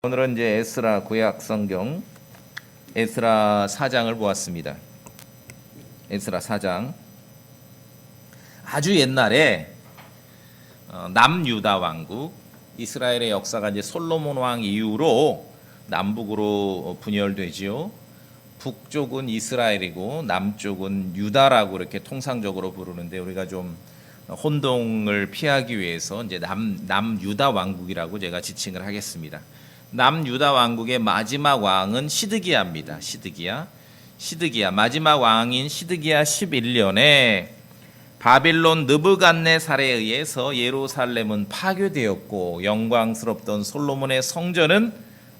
오늘은 이제 에스라 구약 성경 에스라 4장을 보았습니다. 에스라 4장. 아주 옛날에 남유다 왕국, 이스라엘의 역사가 이제 솔로몬 왕 이후로 남북으로 분열되지요. 북쪽은 이스라엘이고 남쪽은 유다라고 이렇게 통상적으로 부르는데, 우리가 좀 혼동을 피하기 위해서 이제 남유다 왕국이라고 제가 지칭을 하겠습니다. 남유다 왕국의 마지막 왕은 시드기야입니다. 시드기야 마지막 왕인 시드기야 11년에 바빌론 느부갓네살에 의해서 예루살렘은 파괴되었고, 영광스럽던 솔로몬의 성전은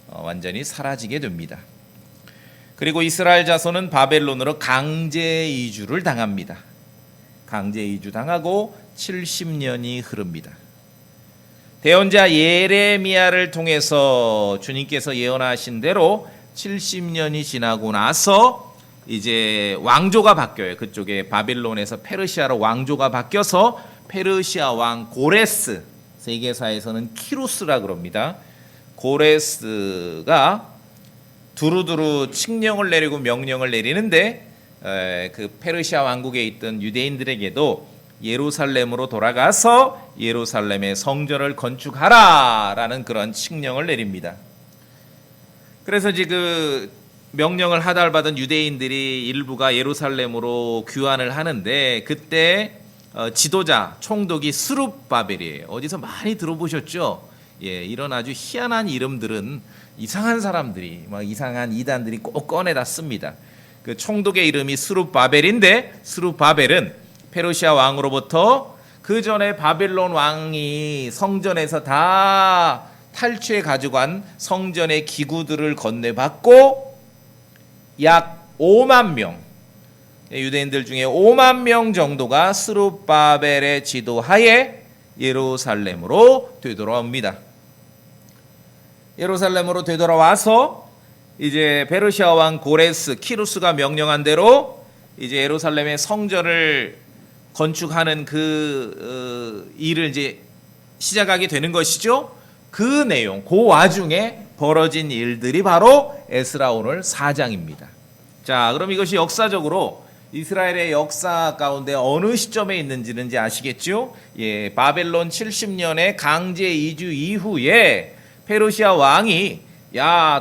완전히 사라지게 됩니다. 그리고 이스라엘 자손은 바벨론으로 강제 이주를 당합니다. 강제 이주당하고 70년이 흐릅니다. 대언자 예레미야를 통해서 주님께서 예언하신 대로 70년이 지나고 나서 이제 왕조가 바뀌어요. 그쪽에 바빌론에서 페르시아로 왕조가 바뀌어서 페르시아 왕 고레스, 세계사에서는 키루스라 그럽니다. 고레스가 두루두루 칙령을 내리고 명령을 내리는데, 그 페르시아 왕국에 있던 유대인들에게도 예루살렘으로 돌아가서 예루살렘의 성전을 건축하라라는 그런 칙령을 내립니다. 그래서 이제 그 명령을 하달받은 유대인들이 일부가 예루살렘으로 귀환을 하는데, 그때 지도자 총독이 스룹바벨이에요. 어디서 많이 들어보셨죠? 예, 이런 아주 희한한 이름들은 이상한 사람들이, 막 이상한 이단들이 꼭 꺼내다 씁니다. 그 총독의 이름이 스룹바벨인데, 스룹바벨은 페르시아 왕으로부터 그 전에 바빌론 왕이 성전에서 다 탈취해 가져간 성전의 기구들을 건네받고, 약 5만 명, 유대인들 중에 5만 명 정도가 스룹바벨의 지도하에 예루살렘으로 되돌아옵니다. 예루살렘으로 되돌아와서 이제 페르시아 왕 고레스 키루스가 명령한 대로 이제 예루살렘의 성전을 건축하는 그 일을 이제 시작하게 되는 것이죠. 그 내용, 그 와중에 벌어진 일들이 바로 에스라 오늘 4장입니다. 자, 그럼 이것이 역사적으로 이스라엘의 역사 가운데 어느 시점에 있는지는 이제 아시겠죠? 예, 바벨론 70년의 강제 이주 이후에 페르시아 왕이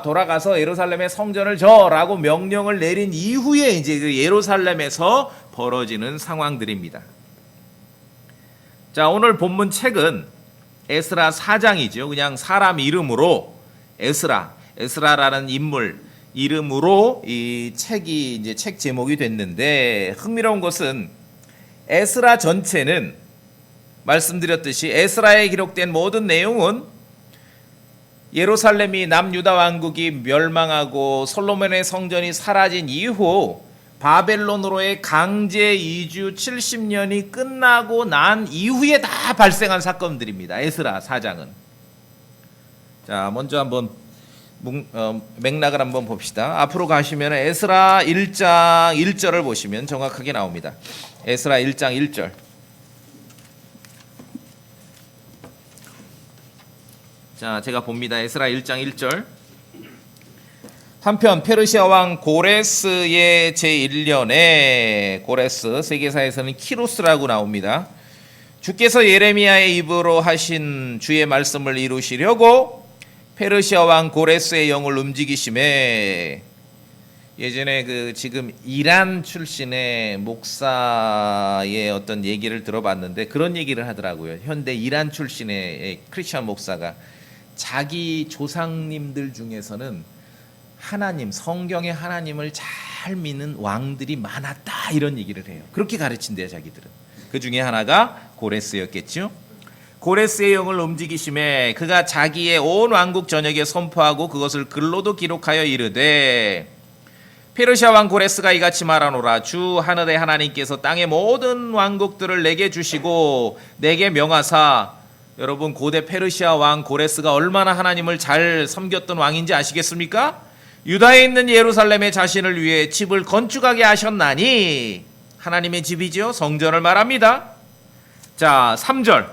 돌아가서 예루살렘의 성전을 져라고 명령을 내린 이후에 이제 그 예루살렘에서 벌어지는 상황들입니다. 자, 오늘 본문 책은 에스라 4장이죠. 그냥 사람 이름으로 에스라라는 인물 이름으로 이 책이 이제 책 제목이 됐는데, 흥미로운 것은 에스라 전체는 말씀드렸듯이 에스라에 기록된 모든 내용은 예루살렘이 남유다 왕국이 멸망하고 솔로몬의 성전이 사라진 이후 바벨론으로의 강제 이주 70년이 끝나고 난 이후에 다 발생한 사건들입니다. 에스라 4장은. 자, 먼저 한번 맥락을 한번 봅시다. 앞으로 가시면 에스라 1장 1절을 보시면 정확하게 나옵니다. 에스라 1장 1절. 자, 제가 봅니다. 에스라 1장 1절. 한편 페르시아 왕 고레스의 제1년에, 고레스 세계사에서는 키루스라고 나옵니다. 주께서 예레미야의 입으로 하신 주의 말씀을 이루시려고 페르시아 왕 고레스의 영을 움직이심에, 예전에 그 지금 이란 출신의 목사의 어떤 얘기를 들어봤는데 그런 얘기를 하더라고요. 현대 이란 출신의 크리스천 목사가 자기 조상님들 중에서는 하나님, 성경의 하나님을 잘 믿는 왕들이 많았다, 이런 얘기를 해요. 그렇게 가르친대요, 자기들은. 그 중에 하나가 고레스였겠죠. 고레스의 영을 움직이심에 그가 자기의 온 왕국 전역에 선포하고 그것을 글로도 기록하여 이르되, 페르시아 왕 고레스가 이같이 말하노라. 주 하늘의 하나님께서 땅의 모든 왕국들을 내게 주시고 내게 명하사, 여러분 고대 페르시아 왕 고레스가 얼마나 하나님을 잘 섬겼던 왕인지 아시겠습니까? 유다에 있는 예루살렘의 자신을 위해 집을 건축하게 하셨나니, 하나님의 집이죠. 성전을 말합니다. 자, 3절.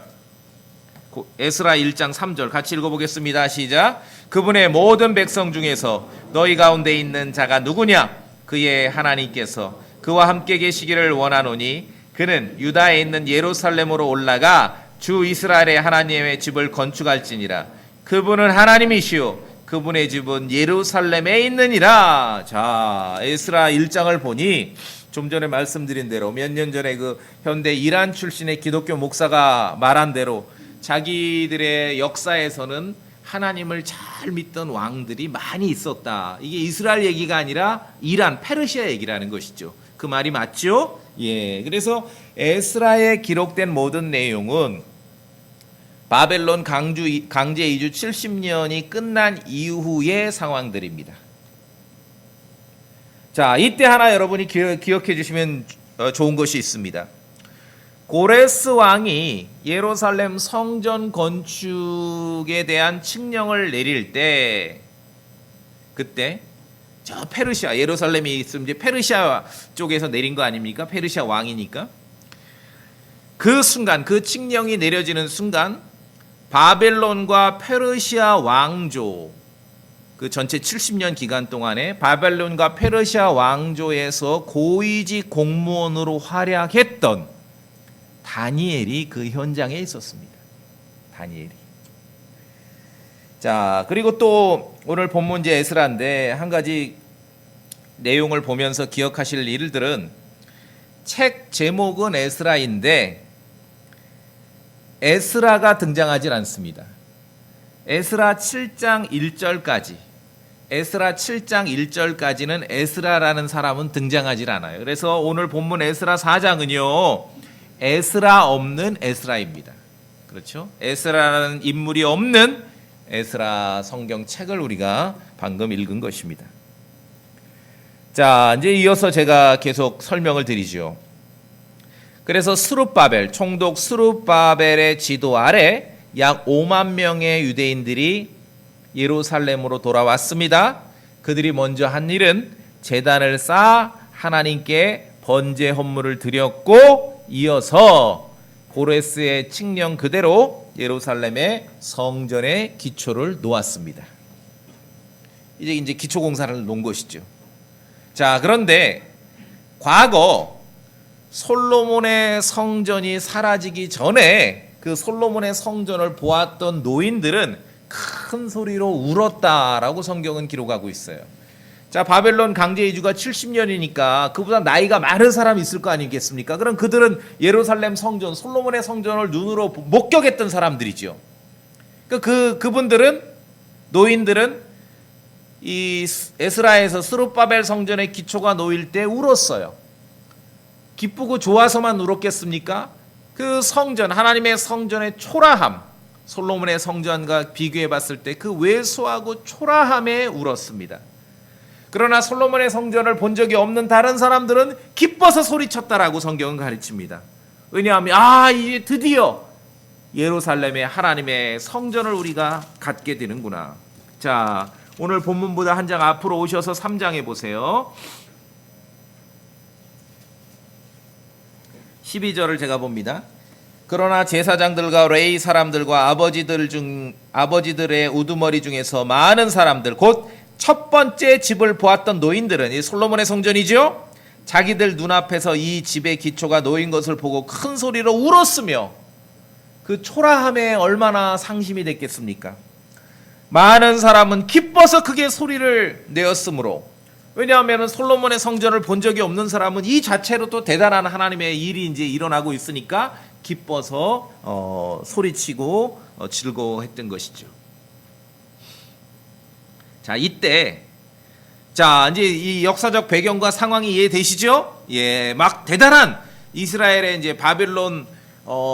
에스라 1장 3절 같이 읽어보겠습니다. 시작. 그분의 모든 백성 중에서 너희 가운데 있는 자가 누구냐? 그의 하나님께서 그와 함께 계시기를 원하노니 그는 유다에 있는 예루살렘으로 올라가 주 이스라엘의 하나님의 집을 건축할지니라. 그분은 하나님이시요 그분의 집은 예루살렘에 있느니라. 자, 에스라 1장을 보니 좀 전에 말씀드린 대로 몇 년 전에 그 현대 이란 출신의 기독교 목사가 말한 대로 자기들의 역사에서는 하나님을 잘 믿던 왕들이 많이 있었다. 이게 이스라엘 얘기가 아니라 이란, 페르시아 얘기라는 것이죠. 그 말이 맞죠? 예. 그래서 에스라에 기록된 모든 내용은 바벨론 강제 이주 70년이 끝난 이후의 상황들입니다. 자, 이때 하나 여러분이 기억해 주시면 좋은 것이 있습니다. 고레스 왕이 예루살렘 성전 건축에 대한 칙령을 내릴 때 그때 저 페르시아 예루살렘이 있으면 이제 페르시아 쪽에서 내린 거 아닙니까? 페르시아 왕이니까. 그 순간 그 칙령이 내려지는 순간 바벨론과 페르시아 왕조 그 전체 70년 기간 동안에 바벨론과 페르시아 왕조에서 고위직 공무원으로 활약했던 다니엘이 그 현장에 있었습니다. 다니엘이. 자, 그리고 또 오늘 본문제 에스라인데 한 가지 내용을 보면서 기억하실 일들은 책 제목은 에스라인데 에스라가 등장하지 않습니다. 에스라 7장 1절까지 에스라 7장 1절까지는 에스라라는 사람은 등장하지 않아요. 그래서 오늘 본문 에스라 4장은요. 에스라 없는 에스라입니다. 그렇죠? 에스라라는 인물이 없는 에스라 성경책을 우리가 방금 읽은 것입니다. 자, 이제 이어서 제가 계속 설명을 드리죠. 그래서 스룹바벨, 총독 스룹바벨의 지도 아래 약 5만 명의 유대인들이 예루살렘으로 돌아왔습니다. 그들이 먼저 한 일은 제단을 쌓아 하나님께 번제 헌물을 드렸고 이어서 고레스의 칙령 그대로 예루살렘의 성전의 기초를 놓았습니다. 이제 기초 공사를 놓은 것이죠. 자, 그런데 과거 솔로몬의 성전이 사라지기 전에 그 솔로몬의 성전을 보았던 노인들은 큰 소리로 울었다라고 성경은 기록하고 있어요. 자, 바벨론 강제 이주가 70년이니까 그보다 나이가 많은 사람이 있을 거 아니겠습니까? 그럼 그들은 예루살렘 성전, 솔로몬의 성전을 눈으로 목격했던 사람들이죠. 그분들은 노인들은 이 에스라에서 스룹바벨 성전의 기초가 놓일 때 울었어요. 기쁘고 좋아서만 울었겠습니까? 그 성전, 하나님의 성전의 초라함, 솔로몬의 성전과 비교해 봤을 때 그 왜소하고 초라함에 울었습니다. 그러나 솔로몬의 성전을 본 적이 없는 다른 사람들은 기뻐서 소리쳤다라고 성경은 가르칩니다. 왜냐하면 이제 드디어 예루살렘에 하나님의 성전을 우리가 갖게 되는구나. 자, 오늘 본문보다 한 장 앞으로 오셔서 3장에 보세요. 12절을 제가 봅니다. 그러나 제사장들과 레위 사람들과 아버지들의 우두머리 중에서 많은 사람들 곧 첫 번째 집을 보았던 노인들은 이 솔로몬의 성전이죠. 자기들 눈앞에서 이 집의 기초가 놓인 것을 보고 큰 소리로 울었으며 그 초라함에 얼마나 상심이 됐겠습니까? 많은 사람은 기뻐서 크게 소리를 내었으므로, 왜냐하면 솔로몬의 성전을 본 적이 없는 사람은 이 자체로 또 대단한 하나님의 일이 이제 일어나고 있으니까 기뻐서 소리치고 즐거워했던 것이죠. 자, 이때 이제 이 역사적 배경과 상황이 이해되시죠? 예, 막 대단한 이스라엘의 이제 바벨론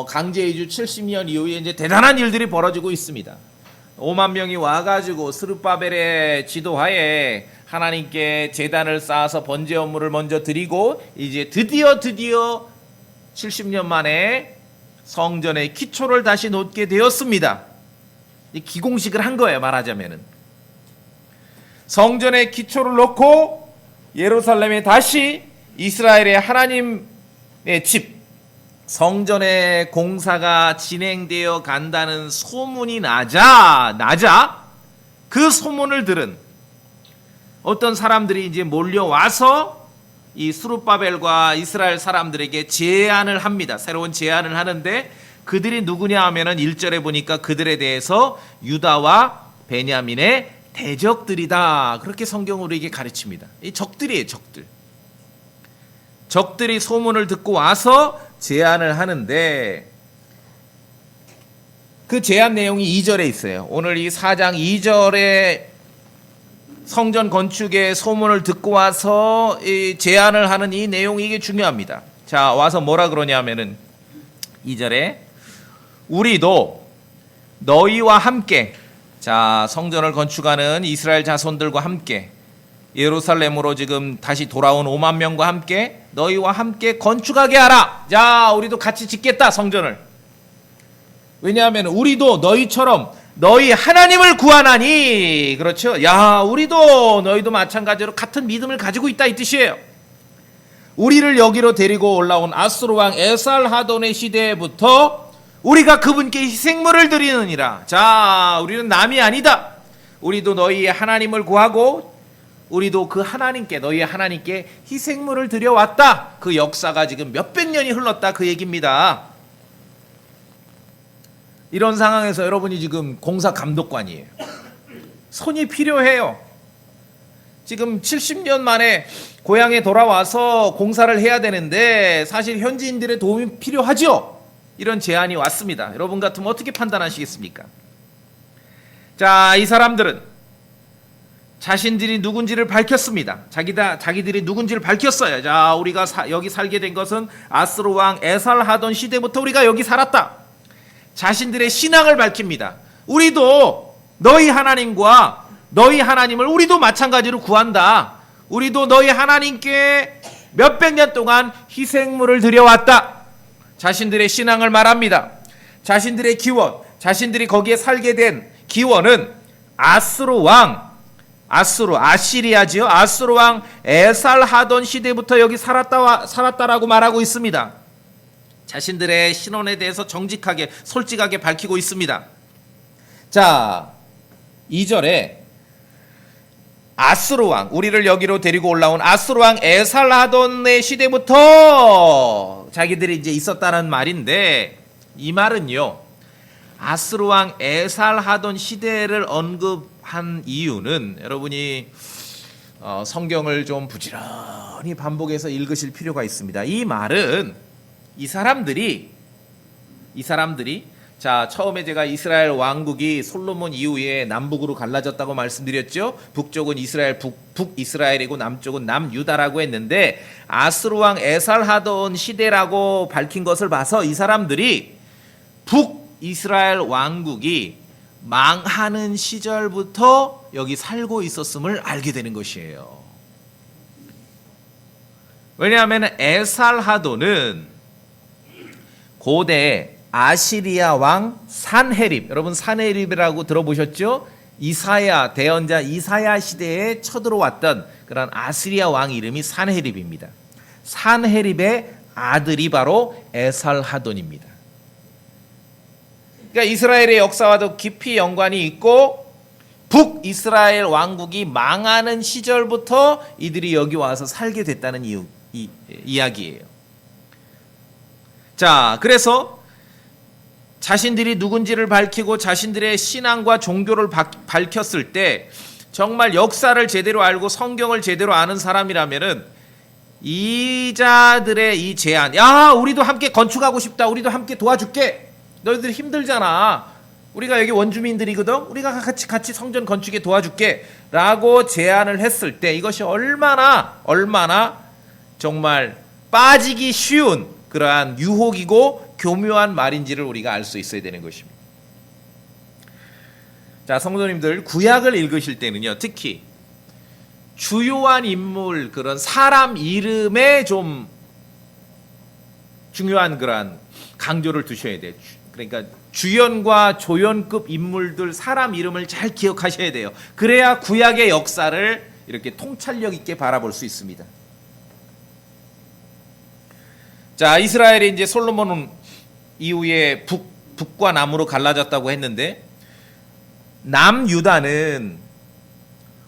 강제 이주 70년 이후에 이제 대단한 일들이 벌어지고 있습니다. 5만 명이 와가지고 스룹바벨의 지도하에 하나님께 제단을 쌓아서 번제 헌물을 먼저 드리고 이제 드디어 70년 만에 성전의 기초를 다시 놓게 되었습니다. 기공식을 한 거예요, 말하자면은. 성전의 기초를 놓고 예루살렘에 다시 이스라엘의 하나님의 집, 성전의 공사가 진행되어 간다는 소문이 나자 그 소문을 들은 어떤 사람들이 이제 몰려와서 이 스룹바벨과 이스라엘 사람들에게 제안을 합니다. 새로운 제안을 하는데 그들이 누구냐 하면은 1절에 보니까 그들에 대해서 유다와 베냐민의 대적들이다. 그렇게 성경은 우리에게 가르칩니다. 이 적들이에요, 적들. 적들이 소문을 듣고 와서 제안을 하는데 그 제안 내용이 2절에 있어요. 오늘 이 4장 2절에 성전 건축의 소문을 듣고 와서 이 제안을 하는 이 내용이 이게 중요합니다. 자, 와서 뭐라 그러냐면은 2절에 우리도 너희와 함께, 자, 성전을 건축하는 이스라엘 자손들과 함께 예루살렘으로 지금 다시 돌아온 5만 명과 함께 너희와 함께 건축하게 하라. 자, 우리도 같이 짓겠다, 성전을. 왜냐하면 우리도 너희처럼 너희 하나님을 구하나니. 그렇죠? 야, 우리도 너희도 마찬가지로 같은 믿음을 가지고 있다, 이 뜻이에요. 우리를 여기로 데리고 올라온 아수르 왕 에살하돈의 시대부터 우리가 그분께 희생물을 드리느니라. 자, 우리는 남이 아니다. 우리도 너희 하나님을 구하고 우리도 그 하나님께, 너희 하나님께 희생물을 드려왔다. 그 역사가 지금 몇백 년이 흘렀다, 그 얘기입니다. 이런 상황에서 여러분이 지금 공사 감독관이에요. 손이 필요해요. 지금 70년 만에 고향에 돌아와서 공사를 해야 되는데 사실 현지인들의 도움이 필요하죠. 이런 제안이 왔습니다. 여러분 같으면 어떻게 판단하시겠습니까? 자, 이 사람들은 자신들이 누군지를 밝혔습니다. 자기들이 누군지를 밝혔어요. 자, 우리가 여기 살게 된 것은 아스루 왕 에살하돈 시대부터 우리가 여기 살았다. 자신들의 신앙을 밝힙니다. 우리도 너희 하나님과 너희 하나님을 우리도 마찬가지로 구한다. 우리도 너희 하나님께 몇백 년 동안 희생물을 드려왔다. 자신들의 신앙을 말합니다. 자신들의 기원, 자신들이 거기에 살게 된 기원은 아시리아지요. 아수르 왕 에살하돈 시대부터 여기 살았다라고 말하고 있습니다. 자신들의 신원에 대해서 정직하게 솔직하게 밝히고 있습니다. 자, 2절에 아수르 왕, 우리를 여기로 데리고 올라온 아수르 왕 에살하돈의 시대부터 자기들이 이제 있었다는 말인데, 이 말은요, 아수르 왕 에살하돈 시대를 언급한 이유는 여러분이 성경을 좀 부지런히 반복해서 읽으실 필요가 있습니다. 이 말은 이 사람들이 자, 처음에 제가 이스라엘 왕국이 솔로몬 이후에 남북으로 갈라졌다고 말씀드렸죠. 북쪽은 이스라엘, 북이스라엘이고 남쪽은 남유다라고 했는데 아수르 왕 에살하돈 시대라고 밝힌 것을 봐서 이 사람들이 북이스라엘 왕국이 망하는 시절부터 여기 살고 있었음을 알게 되는 것이에요. 왜냐하면 에살하돈은 고대 아시리아 왕 산헤립, 여러분 산헤립이라고 들어보셨죠? 이사야, 대언자 이사야 시대에 쳐들어왔던 그런 아시리아 왕 이름이 산헤립입니다. 산헤립의 아들이 바로 에살하돈입니다. 그러니까 이스라엘의 역사와도 깊이 연관이 있고 북이스라엘 왕국이 망하는 시절부터 이들이 여기 와서 살게 됐다는 이야기예요. 자, 그래서 자신들이 누군지를 밝히고 자신들의 신앙과 종교를 밝혔을 때 정말 역사를 제대로 알고 성경을 제대로 아는 사람이라면은 이자들의 이 제안, 야, 우리도 함께 건축하고 싶다, 우리도 함께 도와줄게, 너희들 힘들잖아, 우리가 여기 원주민들이거든, 우리가 같이 성전 건축에 도와줄게 라고 제안을 했을 때 이것이 얼마나 정말 빠지기 쉬운 그러한 유혹이고 교묘한 말인지를 우리가 알 수 있어야 되는 것입니다. 자, 성도님들, 구약을 읽으실 때는요, 특히 주요한 인물, 그런 사람 이름에 좀 중요한 그러한 강조를 두셔야 돼요. 그러니까 주연과 조연급 인물들 사람 이름을 잘 기억하셔야 돼요. 그래야 구약의 역사를 이렇게 통찰력 있게 바라볼 수 있습니다. 자, 이스라엘이 이제 솔로몬 이후에 북과 남으로 갈라졌다고 했는데 남유다는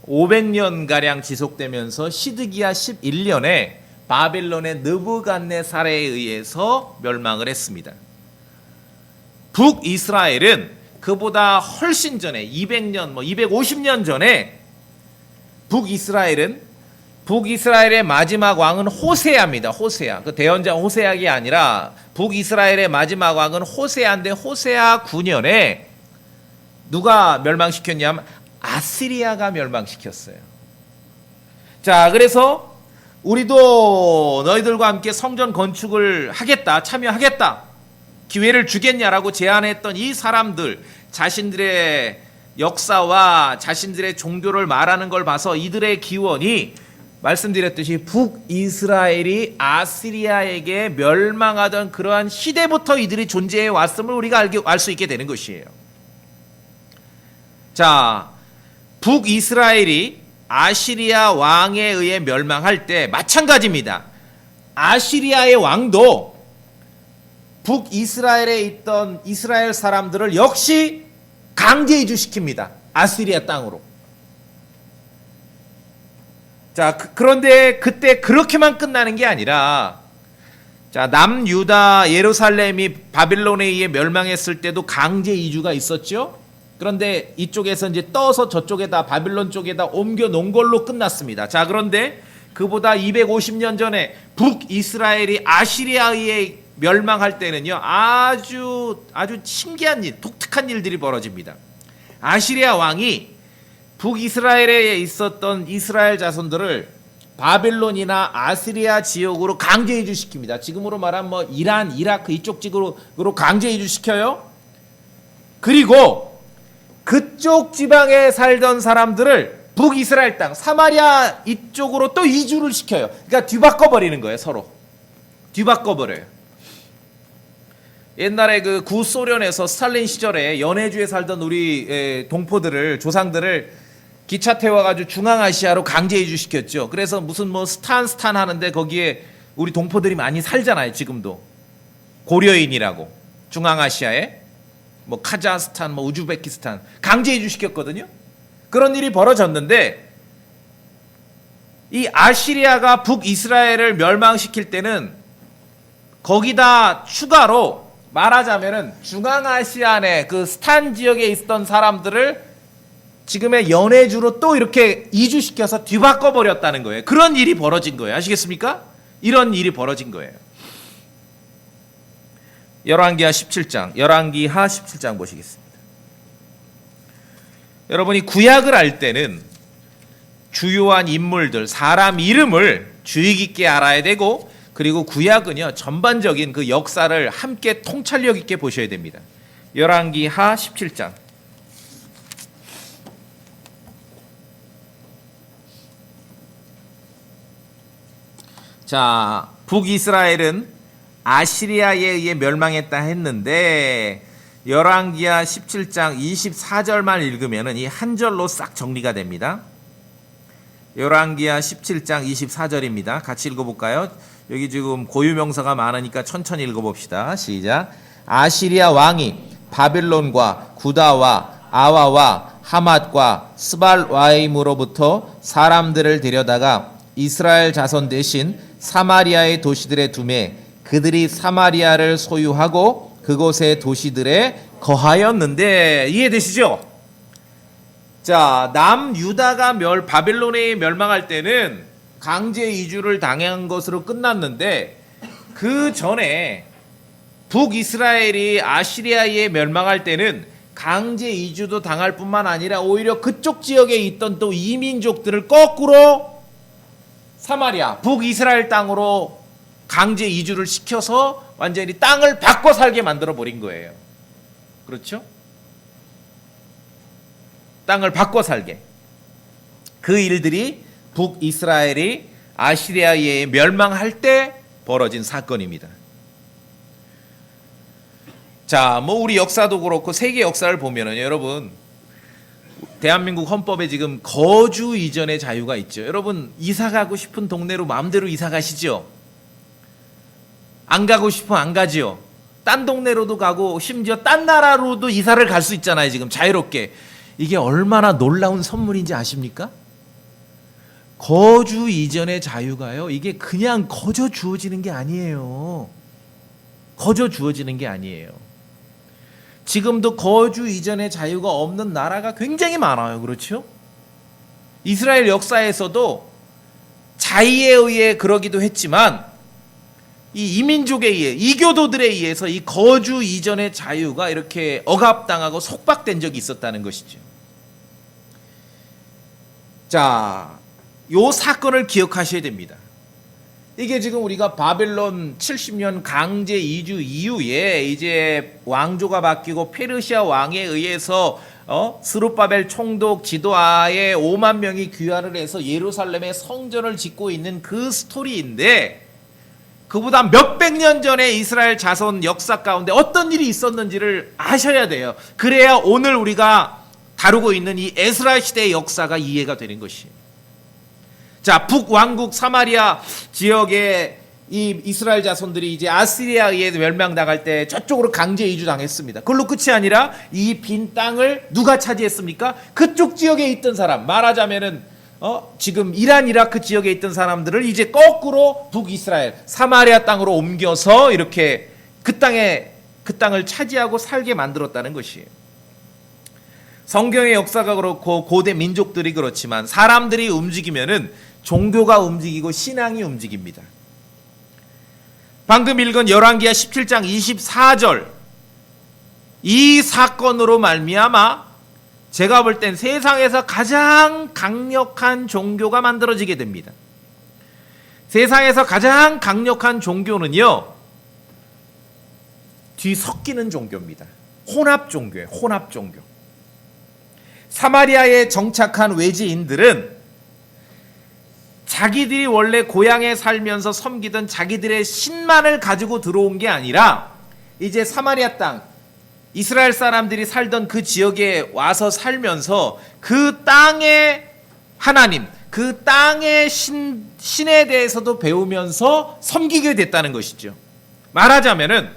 500년 가량 지속되면서 시드기야 11년에 바벨론의 느부갓네살에 의해서 멸망을 했습니다. 북이스라엘은 그보다 훨씬 전에 200년 250년 전에 북이스라엘의 마지막 왕은 호세아입니다. 호세아. 그 대언자 호세아가 아니라 북이스라엘의 마지막 왕은 호세아인데 호세아 9년에 누가 멸망시켰냐면 아시리아가 멸망시켰어요. 자, 그래서 우리도 너희들과 함께 성전 건축을 하겠다, 참여하겠다, 기회를 주겠냐라고 제안했던 이 사람들, 자신들의 역사와 자신들의 종교를 말하는 걸 봐서 이들의 기원이 말씀드렸듯이 북이스라엘이 아시리아에게 멸망하던 그러한 시대부터 이들이 존재해 왔음을 우리가 알 수 있게 되는 것이에요. 자, 북이스라엘이 아시리아 왕에 의해 멸망할 때 마찬가지입니다. 아시리아의 왕도 북이스라엘에 있던 이스라엘 사람들을 역시 강제 이주시킵니다. 아시리아 땅으로. 자, 그런데 그때 그렇게만 끝나는 게 아니라, 자, 남유다 예루살렘이 바빌론에 의해 멸망했을 때도 강제 이주가 있었죠. 그런데 이쪽에서 이제 떠서 저쪽에다 바빌론 쪽에다 옮겨 놓은 걸로 끝났습니다. 자, 그런데 그보다 250년 전에 북이스라엘이 아시리아에 멸망할 때는요, 아주 신기한 일, 독특한 일들이 벌어집니다. 아시리아 왕이 북이스라엘에 있었던 이스라엘 자손들을 바빌론이나 아시리아 지역으로 강제 이주시킵니다. 지금으로 말하면 이란, 이라크 이쪽 지역으로 강제 이주시켜요. 그리고 그쪽 지방에 살던 사람들을 북이스라엘 땅, 사마리아 이쪽으로 또 이주를 시켜요. 그러니까 뒤바꿔 버리는 거예요, 서로. 뒤바꿔 버려요. 옛날에 그 구소련에서 스탈린 시절에 연해주에 살던 우리 동포들을, 조상들을 기차 태워가지고 중앙아시아로 강제 이주시켰죠. 그래서 무슨 스탄 하는데 거기에 우리 동포들이 많이 살잖아요, 지금도. 고려인이라고. 중앙아시아에. 카자흐스탄, 우즈베키스탄. 강제 이주시켰거든요. 그런 일이 벌어졌는데, 이 아시리아가 북이스라엘을 멸망시킬 때는 거기다 추가로 말하자면은 중앙아시아 내 그 스탄 지역에 있던 사람들을 지금의 연해주로 또 이렇게 이주시켜서 뒤바꿔 버렸다는 거예요. 그런 일이 벌어진 거예요. 아시겠습니까? 이런 일이 벌어진 거예요. 열왕기하 17장 보시겠습니다. 여러분이 구약을 알 때는 주요한 인물들, 사람 이름을 주의 깊게 알아야 되고, 그리고 구약은요, 전반적인 그 역사를 함께 통찰력 있게 보셔야 됩니다. 열왕기하 17장. 자, 북이스라엘은 아시리아에 의해 멸망했다 했는데, 열왕기하 17장 24절만 읽으면 이 한 절로 싹 정리가 됩니다. 열왕기하 17장 24절입니다. 같이 읽어볼까요? 여기 지금 고유명사가 많으니까 천천히 읽어봅시다. 시작. 아시리아 왕이 바빌론과 구다와 아와와 하맛과 스발와임으로부터 사람들을 데려다가 이스라엘 자손 대신 사마리아의 도시들에 두매 그들이 사마리아를 소유하고 그곳의 도시들에 거하였는데, 이해되시죠? 자, 남유다가 바빌론에 멸망할 때는 강제 이주를 당한 것으로 끝났는데, 그 전에 북이스라엘이 아시리아에 멸망할 때는 강제 이주도 당할 뿐만 아니라 오히려 그쪽 지역에 있던 또 이민족들을 거꾸로 사마리아, 북이스라엘 땅으로 강제 이주를 시켜서 완전히 땅을 바꿔 살게 만들어 버린 거예요. 그렇죠? 땅을 바꿔 살게. 그 일들이 북이스라엘이 아시리아에 멸망할 때 벌어진 사건입니다. 자, 우리 역사도 그렇고 세계 역사를 보면은 여러분, 대한민국 헌법에 지금 거주 이전의 자유가 있죠. 여러분, 이사 가고 싶은 동네로 마음대로 이사 가시죠? 안 가고 싶으면 안 가지요. 딴 동네로도 가고 심지어 딴 나라로도 이사를 갈 수 있잖아요. 지금 자유롭게. 이게 얼마나 놀라운 선물인지 아십니까? 거주 이전의 자유가요. 이게 그냥 거저 주어지는 게 아니에요. 거저 주어지는 게 아니에요. 지금도 거주 이전의 자유가 없는 나라가 굉장히 많아요. 그렇죠? 이스라엘 역사에서도 자의에 의해 그러기도 했지만 이 이민족에 의해, 이교도들에 의해서 이 거주 이전의 자유가 이렇게 억압당하고 속박된 적이 있었다는 것이죠. 자, 요 사건을 기억하셔야 됩니다. 이게 지금 우리가 바벨론 70년 강제 이주 이후에 이제 왕조가 바뀌고 페르시아 왕에 의해서 스룹바벨 총독 지도하에 5만 명이 귀환을 해서 예루살렘에 성전을 짓고 있는 그 스토리인데, 그보다 몇백 년 전에 이스라엘 자손 역사 가운데 어떤 일이 있었는지를 아셔야 돼요. 그래야 오늘 우리가 다루고 있는 이 에스라 시대의 역사가 이해가 되는 것이에요. 자, 북왕국 사마리아 지역에 이 이스라엘 자손들이 이제 아시리아에 의해 멸망당할 때 저쪽으로 강제 이주당했습니다. 그걸로 끝이 아니라 이 빈 땅을 누가 차지했습니까? 그쪽 지역에 있던 사람, 말하자면은 지금 이란 이라크 지역에 있던 사람들을 이제 거꾸로 북이스라엘 사마리아 땅으로 옮겨서 이렇게 그 땅을 차지하고 살게 만들었다는 것이에요. 성경의 역사가 그렇고 고대 민족들이 그렇지만 사람들이 움직이면은 종교가 움직이고 신앙이 움직입니다. 방금 읽은 열왕기하 17장 24절, 이 사건으로 말미암아 제가 볼 땐 세상에서 가장 강력한 종교가 만들어지게 됩니다. 세상에서 가장 강력한 종교는요, 뒤섞이는 종교입니다. 혼합 종교예요. 혼합 종교. 사마리아에 정착한 외지인들은 자기들이 원래 고향에 살면서 섬기던 자기들의 신만을 가지고 들어온 게 아니라 이제 사마리아 땅, 이스라엘 사람들이 살던 그 지역에 와서 살면서 그 땅의 하나님, 그 땅의 신에 대해서도 배우면서 섬기게 됐다는 것이죠. 말하자면은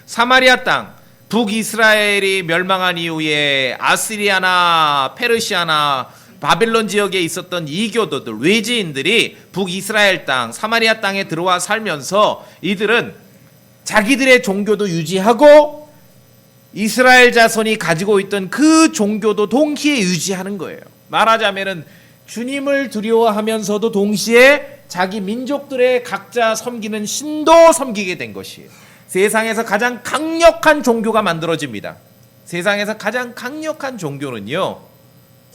사마리아 땅, 북이스라엘이 멸망한 이후에 아시리아나 페르시아나 바벨론 지역에 있었던 이교도들, 외지인들이 북이스라엘 땅, 사마리아 땅에 들어와 살면서 이들은 자기들의 종교도 유지하고 이스라엘 자손이 가지고 있던 그 종교도 동시에 유지하는 거예요. 말하자면은 주님을 두려워하면서도 동시에 자기 민족들의 각자 섬기는 신도 섬기게 된 것이에요. 세상에서 가장 강력한 종교가 만들어집니다. 세상에서 가장 강력한 종교는요,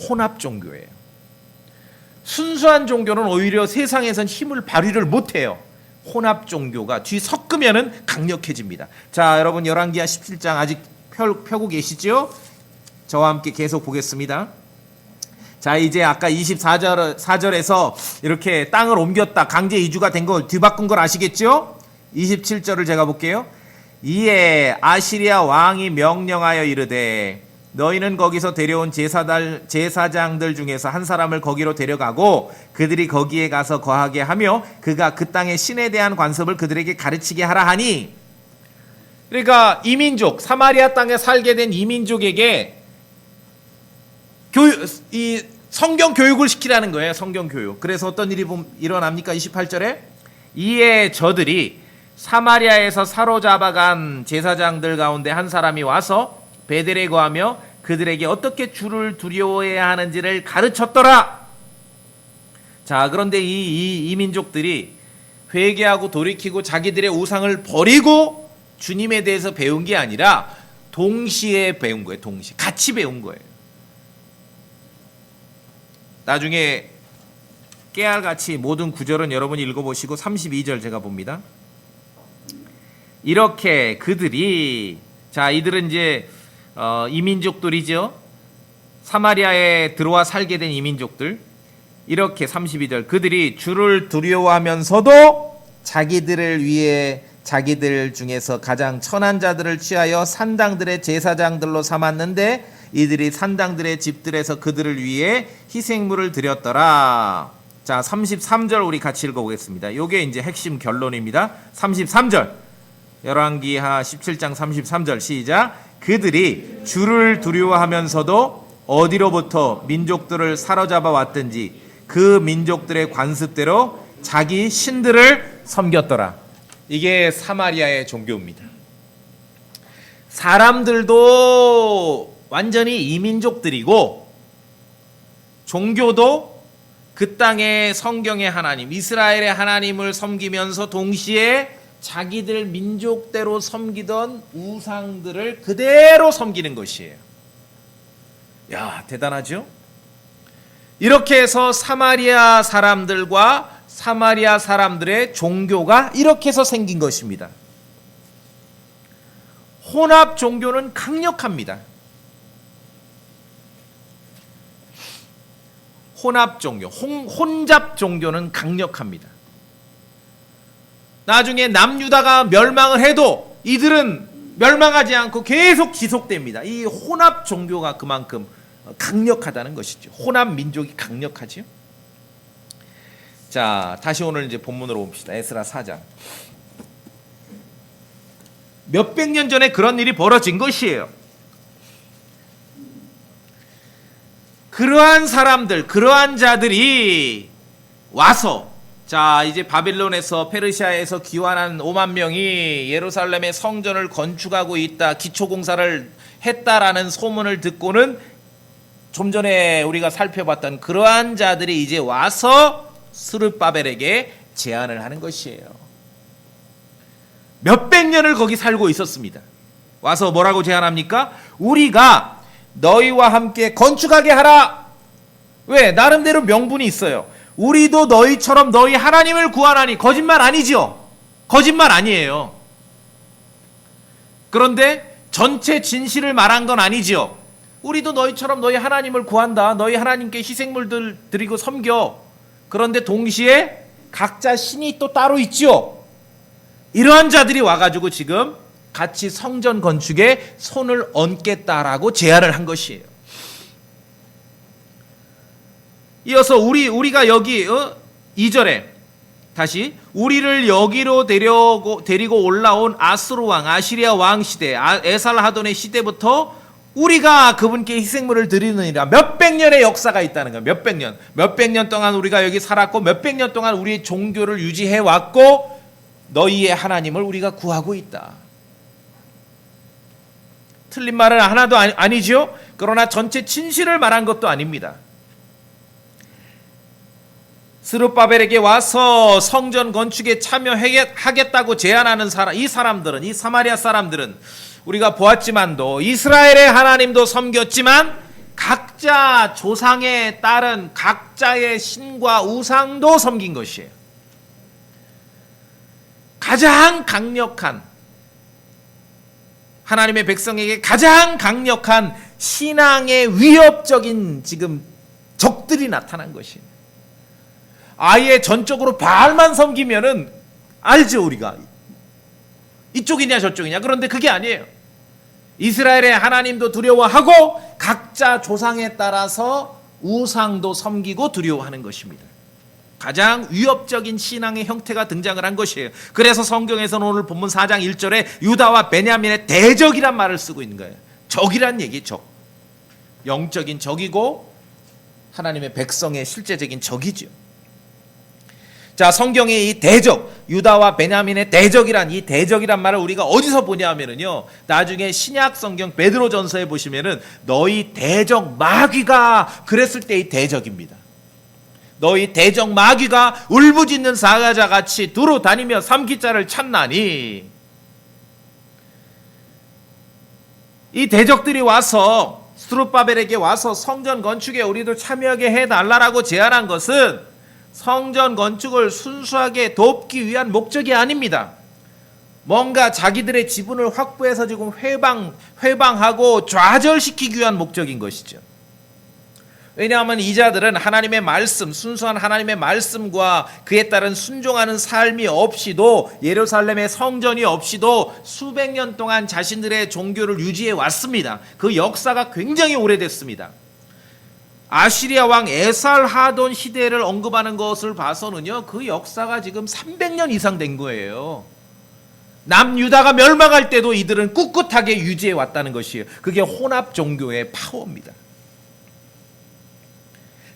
혼합 종교예요. 순수한 종교는 오히려 세상에선 힘을 발휘를 못해요. 혼합 종교가 뒤섞으면은 강력해집니다. 자, 여러분 열왕기하 17장 아직 펴고 계시죠? 저와 함께 계속 보겠습니다. 자, 이제 아까 24절에서 이렇게 땅을 옮겼다, 강제 이주가 된 걸 뒤바꾼 걸 아시겠죠? 27절을 제가 볼게요. 이에 아시리아 왕이 명령하여 이르되 너희는 거기서 데려온 제사장들 중에서 한 사람을 거기로 데려가고 그들이 거기에 가서 거하게 하며 그가 그 땅의 신에 대한 관습을 그들에게 가르치게 하라 하니, 그러니까 이민족, 사마리아 땅에 살게 된 이민족에게 이 성경 교육을 시키라는 거예요. 성경 교육. 그래서 어떤 일이 일어납니까? 28절에 이에 저들이 사마리아에서 사로잡아간 제사장들 가운데 한 사람이 와서 베델에 거하며 그들에게 어떻게 주를 두려워해야 하는지를 가르쳤더라. 자, 그런데 이 이민족들이 회개하고 돌이키고 자기들의 우상을 버리고 주님에 대해서 배운 게 아니라 동시에 배운 거예요. 동시에 같이 배운 거예요. 나중에 깨알같이 모든 구절은 여러분이 읽어보시고 32절 제가 봅니다. 이렇게 그들이, 자, 이들은 이제 이민족들이죠. 사마리아에 들어와 살게 된 이민족들. 이렇게 32절, 그들이 주를 두려워하면서도 자기들을 위해 자기들 중에서 가장 천한 자들을 취하여 산당들의 제사장들로 삼았는데 이들이 산당들의 집들에서 그들을 위해 희생물을 드렸더라. 자, 33절 우리 같이 읽어보겠습니다. 이게 이제 핵심 결론입니다. 33절, 열왕기하 17장 33절 시작. 그들이 주를 두려워하면서도 어디로부터 민족들을 사로잡아 왔든지 그 민족들의 관습대로 자기 신들을 섬겼더라. 이게 사마리아의 종교입니다. 사람들도 완전히 이민족들이고 종교도 그 땅의 성경의 하나님, 이스라엘의 하나님을 섬기면서 동시에 자기들 민족대로 섬기던 우상들을 그대로 섬기는 것이에요. 야, 대단하죠? 이렇게 해서 사마리아 사람들과 사마리아 사람들의 종교가 이렇게 해서 생긴 것입니다. 혼합 종교는 강력합니다. 혼합 종교, 혼잡 종교는 강력합니다. 나중에 남유다가 멸망을 해도 이들은 멸망하지 않고 계속 지속됩니다. 이 혼합 종교가 그만큼 강력하다는 것이죠. 혼합 민족이 강력하지요. 자, 다시 오늘 이제 본문으로 봅시다. 에스라 4장. 몇백 년 전에 그런 일이 벌어진 것이에요. 그러한 사람들, 그러한 자들이 와서, 자, 이제 바빌론에서, 페르시아에서 귀환한 5만 명이 예루살렘의 성전을 건축하고 있다, 기초공사를 했다라는 소문을 듣고는 좀 전에 우리가 살펴봤던 그러한 자들이 이제 와서 스룹바벨에게 제안을 하는 것이에요. 몇백 년을 거기 살고 있었습니다. 와서 뭐라고 제안합니까? 우리가 너희와 함께 건축하게 하라. 왜? 나름대로 명분이 있어요. 우리도 너희처럼 너희 하나님을 구하나니. 거짓말 아니죠? 거짓말 아니에요. 그런데 전체 진실을 말한 건 아니죠. 우리도 너희처럼 너희 하나님을 구한다. 너희 하나님께 희생물들 드리고 섬겨. 그런데 동시에 각자 신이 또 따로 있죠. 이러한 자들이 와가지고 지금 같이 성전 건축에 손을 얹겠다라고 제안을 한 것이에요. 이어서 우리가 여기 2절에 다시 우리를 여기로 데리고 올라온 아수르 왕, 아시리아 왕 시대, 에살하돈의 시대부터 우리가 그분께 희생물을 드리느니라. 몇백 년의 역사가 있다는 거예요. 몇백 년 동안 우리가 여기 살았고 몇백 년 동안 우리의 종교를 유지해 왔고 너희의 하나님을 우리가 구하고 있다. 틀린 말은 하나도 아니죠. 그러나 전체 진실을 말한 것도 아닙니다. 스룹바벨에게 와서 성전 건축에 참여하겠다고 제안하는 이 사람들은, 이 사마리아 사람들은 우리가 보았지만도 이스라엘의 하나님도 섬겼지만 각자 조상에 따른 각자의 신과 우상도 섬긴 것이에요. 가장 강력한, 하나님의 백성에게 가장 강력한 신앙의 위협적인 지금 적들이 나타난 것이에요. 아예 전적으로 바알만 섬기면은 알죠, 우리가 이쪽이냐 저쪽이냐. 그런데 그게 아니에요. 이스라엘의 하나님도 두려워하고 각자 조상에 따라서 우상도 섬기고 두려워하는 것입니다. 가장 위협적인 신앙의 형태가 등장을 한 것이에요. 그래서 성경에서는 오늘 본문 4장 1절에 유다와 베냐민의 대적이란 말을 쓰고 있는 거예요. 적이란 얘기, 적. 영적인 적이고 하나님의 백성의 실제적인 적이죠. 자, 성경의 이 대적, 유다와 베냐민의 대적이란, 이 대적이란 말을 우리가 어디서 보냐면요, 나중에 신약 성경 베드로전서에 보시면은 너희 대적 마귀가 그랬을 때의 대적입니다. 너희 대적 마귀가 울부짖는 사자자 같이 두루 다니며 삼키자를 찾나니. 이 대적들이 와서 스룹바벨에게 와서 성전 건축에 우리도 참여하게 해달라고 제안한 것은 성전 건축을 순수하게 돕기 위한 목적이 아닙니다. 뭔가 자기들의 지분을 확보해서 지금 회방하고 좌절시키기 위한 목적인 것이죠. 왜냐하면 이 자들은 하나님의 말씀, 순수한 하나님의 말씀과 그에 따른 순종하는 삶이 없이도, 예루살렘의 성전이 없이도 수백 년 동안 자신들의 종교를 유지해 왔습니다. 그 역사가 굉장히 오래됐습니다. 아시리아 왕 에살하돈 시대를 언급하는 것을 봐서는요, 그 역사가 지금 300년 이상 된 거예요. 남유다가 멸망할 때도 이들은 꿋꿋하게 유지해 왔다는 것이에요. 그게 혼합 종교의 파워입니다.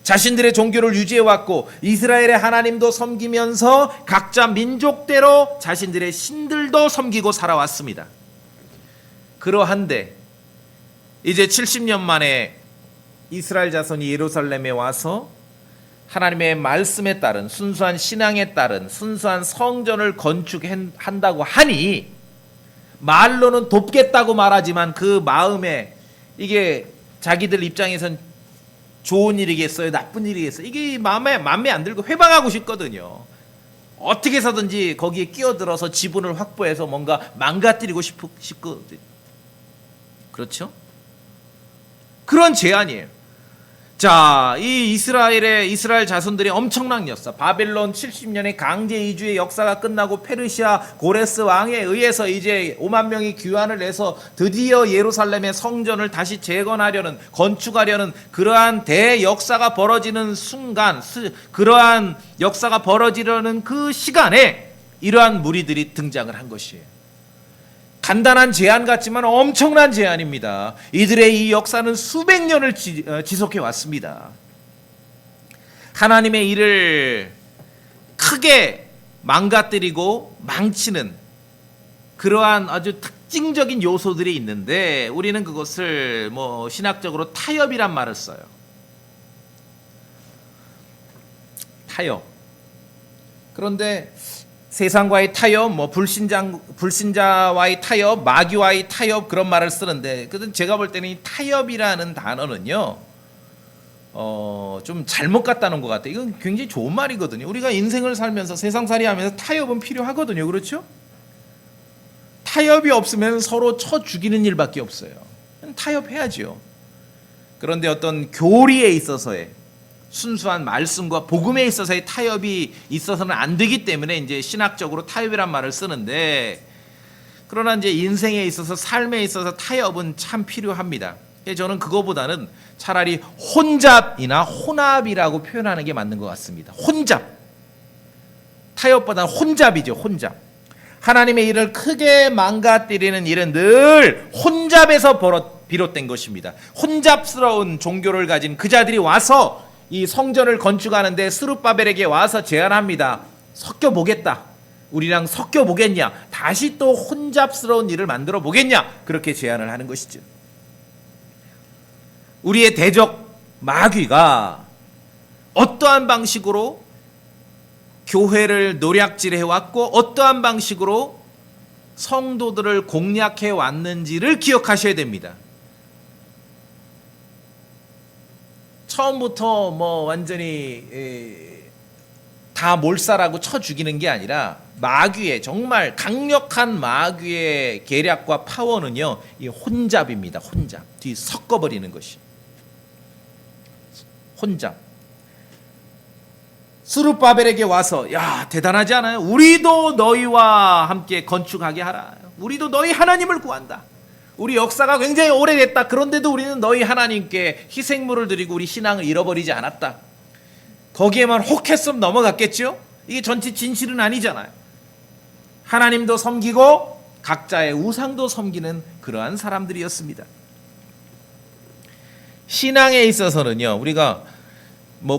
자신들의 종교를 유지해 왔고 이스라엘의 하나님도 섬기면서 각자 민족대로 자신들의 신들도 섬기고 살아왔습니다. 그러한데 이제 70년 만에 이스라엘 자손이 예루살렘에 와서 하나님의 말씀에 따른 순수한 신앙에 따른 순수한 성전을 건축한다고 하니 말로는 돕겠다고 말하지만 그 마음에 이게 자기들 입장에선 좋은 일이겠어요? 나쁜 일이겠어요? 이게 마음에 안 들고 회방하고 싶거든요. 어떻게 해서든지 거기에 끼어들어서 지분을 확보해서 뭔가 망가뜨리고 싶거든요. 그렇죠? 그런 제안이에요. 자, 이 이스라엘 자손들이 엄청난 역사, 바벨론 70년의 강제 이주의 역사가 끝나고 페르시아 고레스 왕에 의해서 이제 5만 명이 귀환을 해서 드디어 예루살렘의 성전을 다시 재건하려는, 건축하려는 그러한 대역사가 벌어지는 순간, 그러한 역사가 벌어지려는 그 시간에 이러한 무리들이 등장을 한 것이에요. 간단한 제안 같지만 엄청난 제안입니다. 이들의 이 역사는 수백 년을 지속해 왔습니다. 하나님의 일을 크게 망가뜨리고 망치는 그러한 아주 특징적인 요소들이 있는데 우리는 그것을 신학적으로 타협이란 말을 써요. 타협. 그런데 세상과의 타협, 불신자와의 타협, 마귀와의 타협 그런 말을 쓰는데, 제가 볼 때는 이 타협이라는 단어는요, 좀 잘못 갖다 놓은 것 같아요. 이건 굉장히 좋은 말이거든요. 우리가 인생을 살면서 세상살이하면서 타협은 필요하거든요. 그렇죠? 타협이 없으면 서로 쳐 죽이는 일밖에 없어요. 타협해야죠. 그런데 어떤 교리에 있어서의 순수한 말씀과 복음에 있어서의 타협이 있어서는 안 되기 때문에 이제 신학적으로 타협이란 말을 쓰는데, 그러나 이제 인생에 있어서 삶에 있어서 타협은 참 필요합니다. 저는 그거보다는 차라리 혼잡이나 혼합이라고 표현하는 게 맞는 것 같습니다. 혼잡. 타협보다는 혼잡이죠. 혼잡. 하나님의 일을 크게 망가뜨리는 일은 늘 혼잡에서 비롯된 것입니다. 혼잡스러운 종교를 가진 그 자들이 와서 이 성전을 건축하는데 스룹바벨에게 와서 제안합니다. 섞여 보겠다. 우리랑 섞여 보겠냐? 다시 또 혼잡스러운 일을 만들어 보겠냐? 그렇게 제안을 하는 것이죠. 우리의 대적 마귀가 어떠한 방식으로 교회를 노략질해 왔고 어떠한 방식으로 성도들을 공략해 왔는지를 기억하셔야 됩니다. 처음부터 완전히 다 몰살하고 쳐 죽이는 게 아니라 마귀의 정말 강력한 마귀의 계략과 파워는요, 이 혼잡입니다. 혼잡. 뒤 섞어버리는 것이. 혼잡. 스룹바벨에게 와서 야 대단하지 않아요? 우리도 너희와 함께 건축하게 하라. 우리도 너희 하나님을 구한다. 우리 역사가 굉장히 오래됐다. 그런데도 우리는 너희 하나님께 희생물을 드리고 우리 신앙을 잃어버리지 않았다. 거기에만 혹했으면 넘어갔겠죠? 이게 전체 진실은 아니잖아요. 하나님도 섬기고 각자의 우상도 섬기는 그러한 사람들이었습니다. 신앙에 있어서는요, 우리가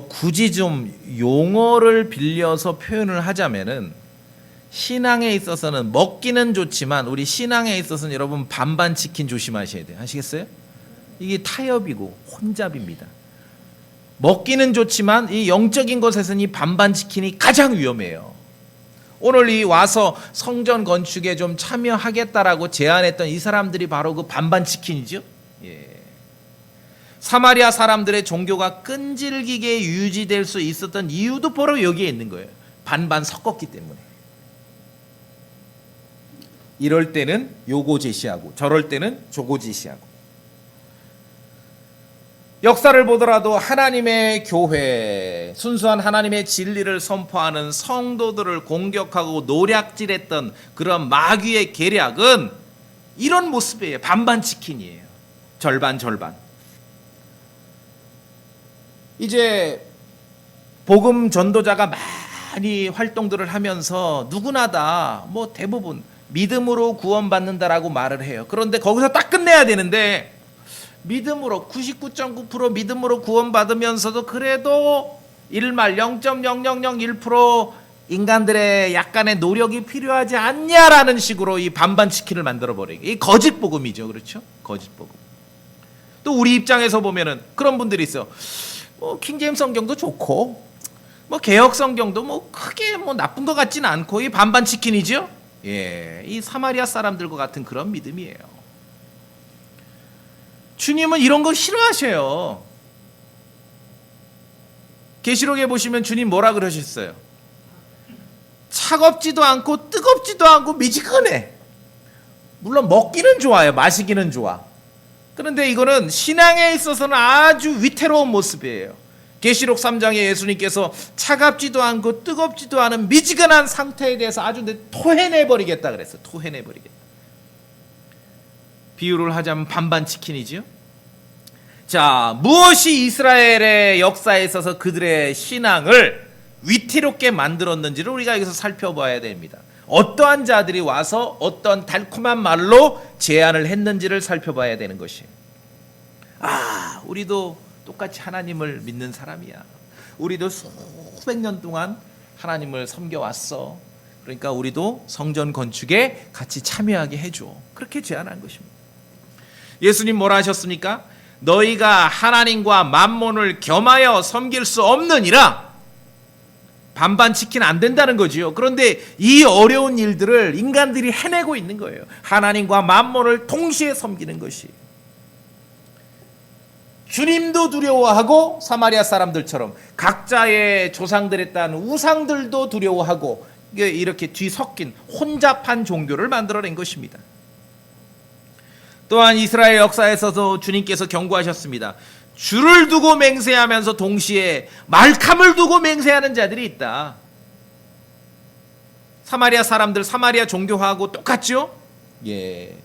굳이 좀 용어를 빌려서 표현을 하자면은, 신앙에 있어서는 먹기는 좋지만 우리 신앙에 있어서는 여러분 반반 치킨 조심하셔야 돼요. 아시겠어요? 이게 타협이고 혼잡입니다. 먹기는 좋지만 이 영적인 것에서는 이 반반 치킨이 가장 위험해요. 오늘 이 와서 성전 건축에 좀 참여하겠다라고 제안했던 이 사람들이 바로 그 반반 치킨이죠. 예. 사마리아 사람들의 종교가 끈질기게 유지될 수 있었던 이유도 바로 여기에 있는 거예요. 반반 섞었기 때문에. 이럴 때는 요거 제시하고 저럴 때는 저거 제시하고. 역사를 보더라도 하나님의 교회, 순수한 하나님의 진리를 선포하는 성도들을 공격하고 노략질했던 그런 마귀의 계략은 이런 모습이에요. 반반 치킨이에요. 절반. 이제 복음 전도자가 많이 활동들을 하면서 누구나 다 대부분 믿음으로 구원받는다라고 말을 해요. 그런데 거기서 딱 끝내야 되는데 믿음으로 99.9% 믿음으로 구원받으면서도 그래도 1말 0.0001% 인간들의 약간의 노력이 필요하지 않냐라는 식으로 이 반반 치킨을 만들어 버리고, 이 거짓 복음이죠. 그렇죠? 거짓 복음. 또 우리 입장에서 보면은 그런 분들이 있어. 뭐 킹제임스 성경도 좋고 뭐 개혁 성경도 뭐 크게 뭐 나쁜 것 같지는 않고, 이 반반 치킨이죠. 예, 이 사마리아 사람들과 같은 그런 믿음이에요. 주님은 이런 거 싫어하셔요. 계시록에 보시면 주님 뭐라 그러셨어요? 차갑지도 않고 뜨겁지도 않고 미지근해. 물론 먹기는 좋아요. 마시기는 좋아. 그런데 이거는 신앙에 있어서는 아주 위태로운 모습이에요. 계시록 3장에 예수님께서 차갑지도 않고 뜨겁지도 않은 미지근한 상태에 대해서 아주 토해내버리겠다 그랬어요. 토해내버리겠다. 비유를 하자면 반반 치킨이죠. 자, 무엇이 이스라엘의 역사에 있어서 그들의 신앙을 위태롭게 만들었는지를 우리가 여기서 살펴봐야 됩니다. 어떠한 자들이 와서 어떤 달콤한 말로 제안을 했는지를 살펴봐야 되는 것이에요. 아, 우리도 똑같이 하나님을 믿는 사람이야. 우리도 수백 년 동안 하나님을 섬겨왔어. 그러니까 우리도 성전 건축에 같이 참여하게 해줘. 그렇게 제안한 것입니다. 예수님 뭐라 하셨습니까? 너희가 하나님과 만몬을 겸하여 섬길 수 없느니라. 반반 치킨 안 된다는 거지요. 그런데 이 어려운 일들을 인간들이 해내고 있는 거예요. 하나님과 만몬을 동시에 섬기는 것이. 주님도 두려워하고 사마리아 사람들처럼 각자의 조상들에 따른 우상들도 두려워하고, 이렇게 뒤섞인 혼잡한 종교를 만들어낸 것입니다. 또한 이스라엘 역사에서도 주님께서 경고하셨습니다. 주를 두고 맹세하면서 동시에 말캄을 두고 맹세하는 자들이 있다. 사마리아 사람들, 사마리아 종교하고 똑같죠? 예.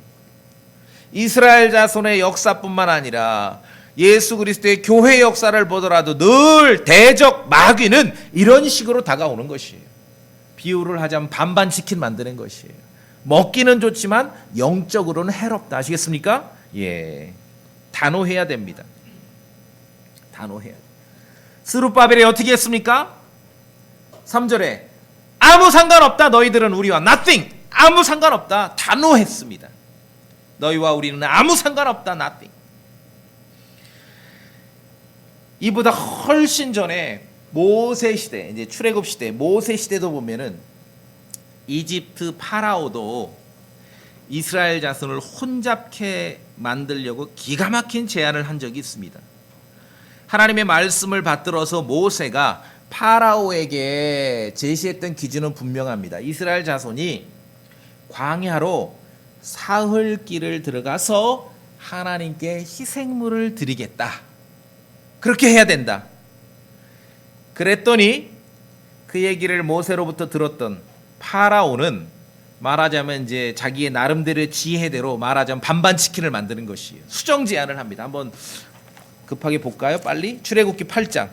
이스라엘 자손의 역사뿐만 아니라 예수 그리스도의 교회 역사를 보더라도 늘 대적 마귀는 이런 식으로 다가오는 것이에요. 비유를 하자면 반반 치킨 만드는 것이에요. 먹기는 좋지만 영적으로는 해롭다. 아시겠습니까? 예. 단호해야 됩니다. 단호해야 돼. 스룹바벨이 어떻게 했습니까? 3절에 아무 상관없다. 너희들은 우리와 nothing. 아무 상관없다. 단호했습니다. 너희와 우리는 아무 상관없다. nothing. 이보다 훨씬 전에 모세 시대, 이제 출애굽 시대, 모세 시대도 보면은 이집트 파라오도 이스라엘 자손을 혼잡케 만들려고 기가 막힌 제안을 한 적이 있습니다. 하나님의 말씀을 받들어서 모세가 파라오에게 제시했던 기준은 분명합니다. 이스라엘 자손이 광야로 사흘 길을 들어가서 하나님께 희생물을 드리겠다. 그렇게 해야 된다. 그랬더니 그 얘기를 모세로부터 들었던 파라오는 말하자면 이제 자기의 나름대로의 지혜대로 말하자면 반반 치킨을 만드는 것이에요. 수정 제안을 합니다. 한번 급하게 볼까요? 빨리. 출애굽기 8장.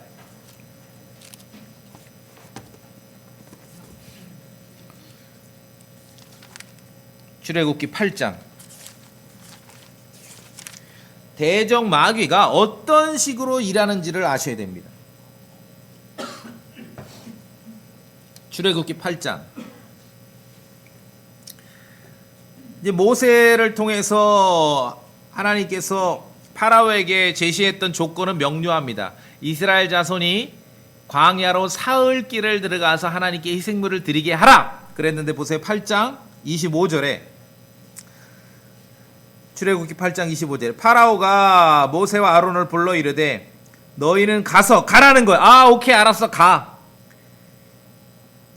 출애굽기 8장. 대적 마귀가 어떤 식으로 일하는지를 아셔야 됩니다. 출애굽기 8장. 이제 모세를 통해서 하나님께서 파라오에게 제시했던 조건은 명료합니다. 이스라엘 자손이 광야로 사흘 길을 들어가서 하나님께 희생물을 드리게 하라. 그랬는데 보세요. 8장 25절에 출애굽기 8장 25절 파라오가 모세와 아론을 불러 이르되 너희는 가라는 거야. 아, 오케이, 알았어, 가.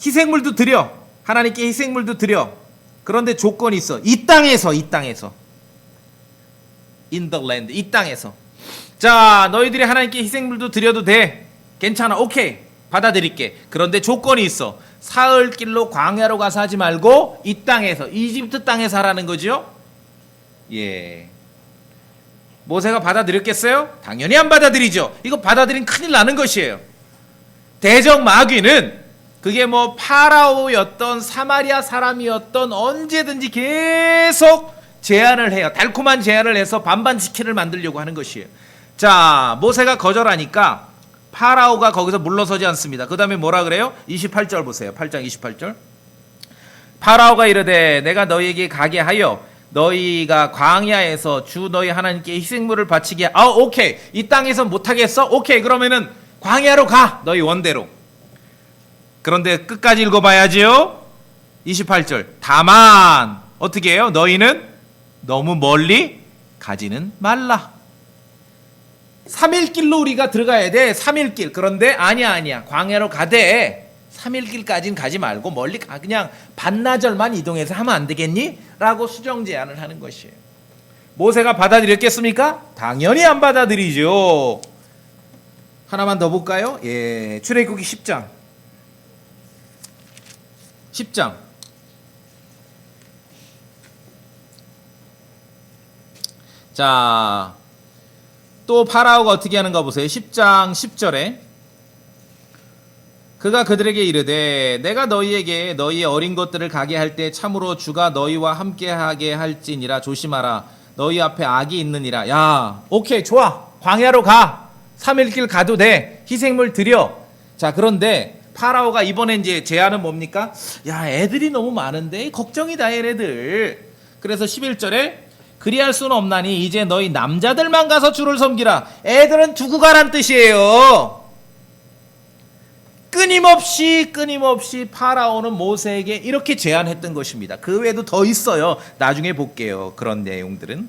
희생물도 드려. 하나님께 희생물도 드려. 그런데 조건이 있어. 이 땅에서 in the land, 이 땅에서. 자, 너희들이 하나님께 희생물도 드려도 돼. 괜찮아, 오케이, 받아들일게. 그런데 조건이 있어. 사흘 길로 광야로 가서 하지 말고 이 땅에서, 이집트 땅에서 하라는 거죠. 예. 모세가 받아들였겠어요? 당연히 안 받아들이죠. 이거 받아들이면 큰일 나는 것이에요. 대적 마귀는 그게 뭐 파라오였던 사마리아 사람이었던 언제든지 계속 제안을 해요. 달콤한 제안을 해서 반반 치킨을 만들려고 하는 것이에요. 자, 모세가 거절하니까 파라오가 거기서 물러서지 않습니다. 그 다음에 뭐라 그래요? 28절 보세요. 8장 28절. 파라오가 이르되 내가 너희에게 가게 하여 너희가 광야에서 주 너희 하나님께 희생물을 바치게 오케이. 이 땅에서 못하겠어? 오케이. 그러면은 광야로 가. 너희 원대로. 그런데 끝까지 읽어봐야지요. 28절. 다만 어떻게 해요? 너희는 너무 멀리 가지는 말라. 3일 길로 우리가 들어가야 돼. 3일 길. 그런데 아니야. 광야로 가되 3일 길까지는 가지 말고 멀리 가. 그냥 반나절만 이동해서 하면 안 되겠니? 라고 수정 제안을 하는 것이에요. 모세가 받아들였겠습니까? 당연히 안 받아들이죠. 하나만 더 볼까요? 예, 출애굽기 10장. 10장. 자, 또 파라오가 어떻게 하는가 보세요. 10장 10절에 그가 그들에게 이르되 내가 너희에게 너희의 어린 것들을 가게 할 때 참으로 주가 너희와 함께하게 할지니라. 조심하라. 너희 앞에 악이 있느니라. 야, 오케이, 좋아. 광야로 가. 3일 길 가도 돼. 희생물 드려. 자, 그런데 파라오가 이번에 이제 제안은 뭡니까? 야, 애들이 너무 많은데 걱정이다 얘네들. 그래서 11절에 그리할 수는 없나니 이제 너희 남자들만 가서 주를 섬기라. 애들은 두고 가란 뜻이에요. 끊임없이 파라오는 모세에게 이렇게 제안했던 것입니다. 그 외에도 더 있어요. 나중에 볼게요. 그런 내용들은.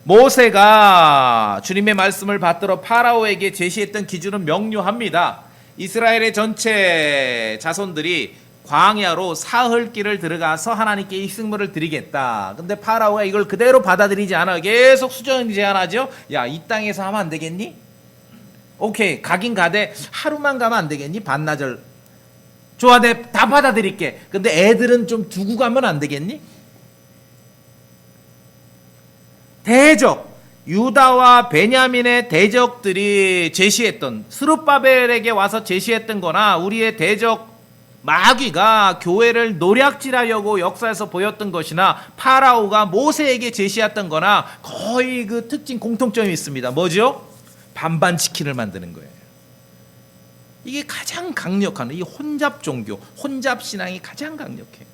모세가 주님의 말씀을 받들어 파라오에게 제시했던 기준은 명료합니다. 이스라엘의 전체 자손들이 광야로 사흘 길을 들어가서 하나님께 희생물을 드리겠다. 근데 파라오가 이걸 그대로 받아들이지 않아요. 계속 수정 제안하죠. 야, 이 땅에서 하면 안 되겠니? 오케이, 가긴 가되 하루만 가면 안 되겠니? 반나절. 좋아, 내 다 받아들일게. 근데 애들은 좀 두고 가면 안 되겠니? 대적, 유다와 베냐민의 대적들이 제시했던, 스룹바벨에게 와서 제시했던 거나 우리의 대적 마귀가 교회를 노략질하려고 역사에서 보였던 것이나 파라오가 모세에게 제시했던 거나 거의 그 특징 공통점이 있습니다. 뭐죠? 반반 치킨을 만드는 거예요. 이게 가장 강력한 이 혼잡 종교, 혼잡 신앙이 가장 강력해요.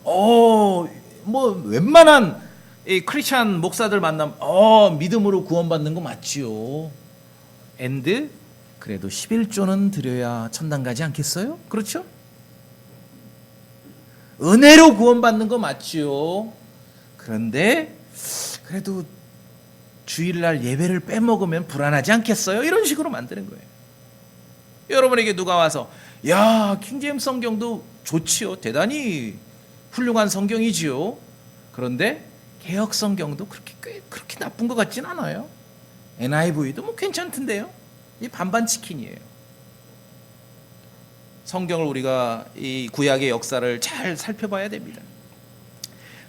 뭐 웬만한 이 크리스찬 목사들 만나면 믿음으로 구원받는 거 맞지요. 앤드 그래도 11조는 드려야 천당 가지 않겠어요? 그렇죠? 은혜로 구원받는 거 맞지요. 그런데 그래도 주일날 예배를 빼먹으면 불안하지 않겠어요? 이런 식으로 만드는 거예요. 여러분에게 누가 와서 야, 킹제임스 성경도 좋지요. 대단히 훌륭한 성경이지요. 그런데 개혁 성경도 그렇게 나쁜 것 같진 않아요. NIV도 뭐 괜찮던데요. 이 반반 치킨이에요. 성경을 우리가 이 구약의 역사를 잘 살펴봐야 됩니다.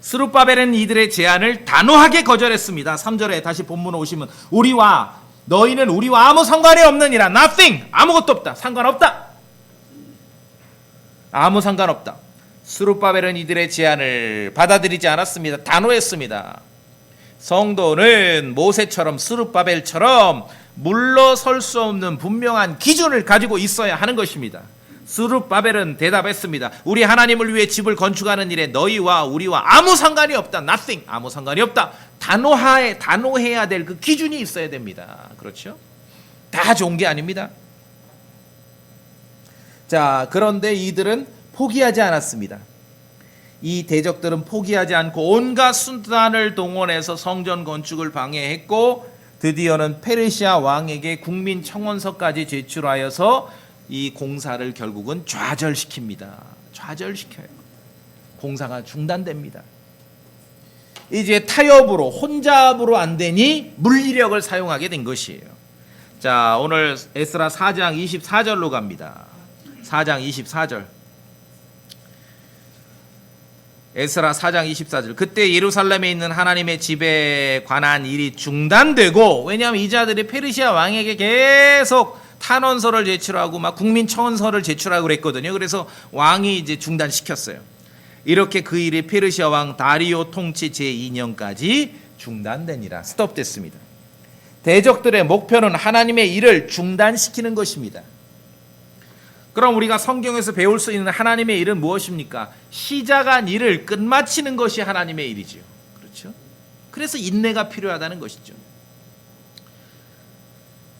스룹바벨은 이들의 제안을 단호하게 거절했습니다. 3절에 다시 본문 오시면 너희는 우리와 아무 상관이 없느니라. Nothing. 아무것도 없다. 상관없다. 아무 상관없다. 스룹바벨은 이들의 제안을 받아들이지 않았습니다. 단호했습니다. 성도는 모세처럼 스룹바벨처럼 물러설 수 없는 분명한 기준을 가지고 있어야 하는 것입니다. 스룹바벨은 대답했습니다. 우리 하나님을 위해 집을 건축하는 일에 너희와 우리와 아무 상관이 없다. Nothing. 아무 상관이 없다. 단호해야 될 그 기준이 있어야 됩니다. 그렇죠? 다 좋은 게 아닙니다. 자, 그런데 이들은 포기하지 않았습니다. 이 대적들은 포기하지 않고 온갖 수단을 동원해서 성전 건축을 방해했고 드디어는 페르시아 왕에게 국민 청원서까지 제출하여서 이 공사를 결국은 좌절시킵니다. 좌절시켜요. 공사가 중단됩니다. 이제 타협으로 혼잡으로 안 되니 물리력을 사용하게 된 것이에요. 자, 오늘 에스라 4장 24절로 갑니다. 4장 24절. 에스라 4장 24절. 그때 예루살렘에 있는 하나님의 집에 관한 일이 중단되고, 왜냐하면 이 자들이 페르시아 왕에게 계속 탄원서를 제출하고 막 국민청원서를 제출하고 그랬거든요. 그래서 왕이 이제 중단시켰어요. 이렇게 그 일이 페르시아 왕 다리오 통치 제2년까지 중단되니라. 스톱됐습니다. 대적들의 목표는 하나님의 일을 중단시키는 것입니다. 그럼 우리가 성경에서 배울 수 있는 하나님의 일은 무엇입니까? 시작한 일을 끝마치는 것이 하나님의 일이죠. 그렇죠? 그래서 인내가 필요하다는 것이죠.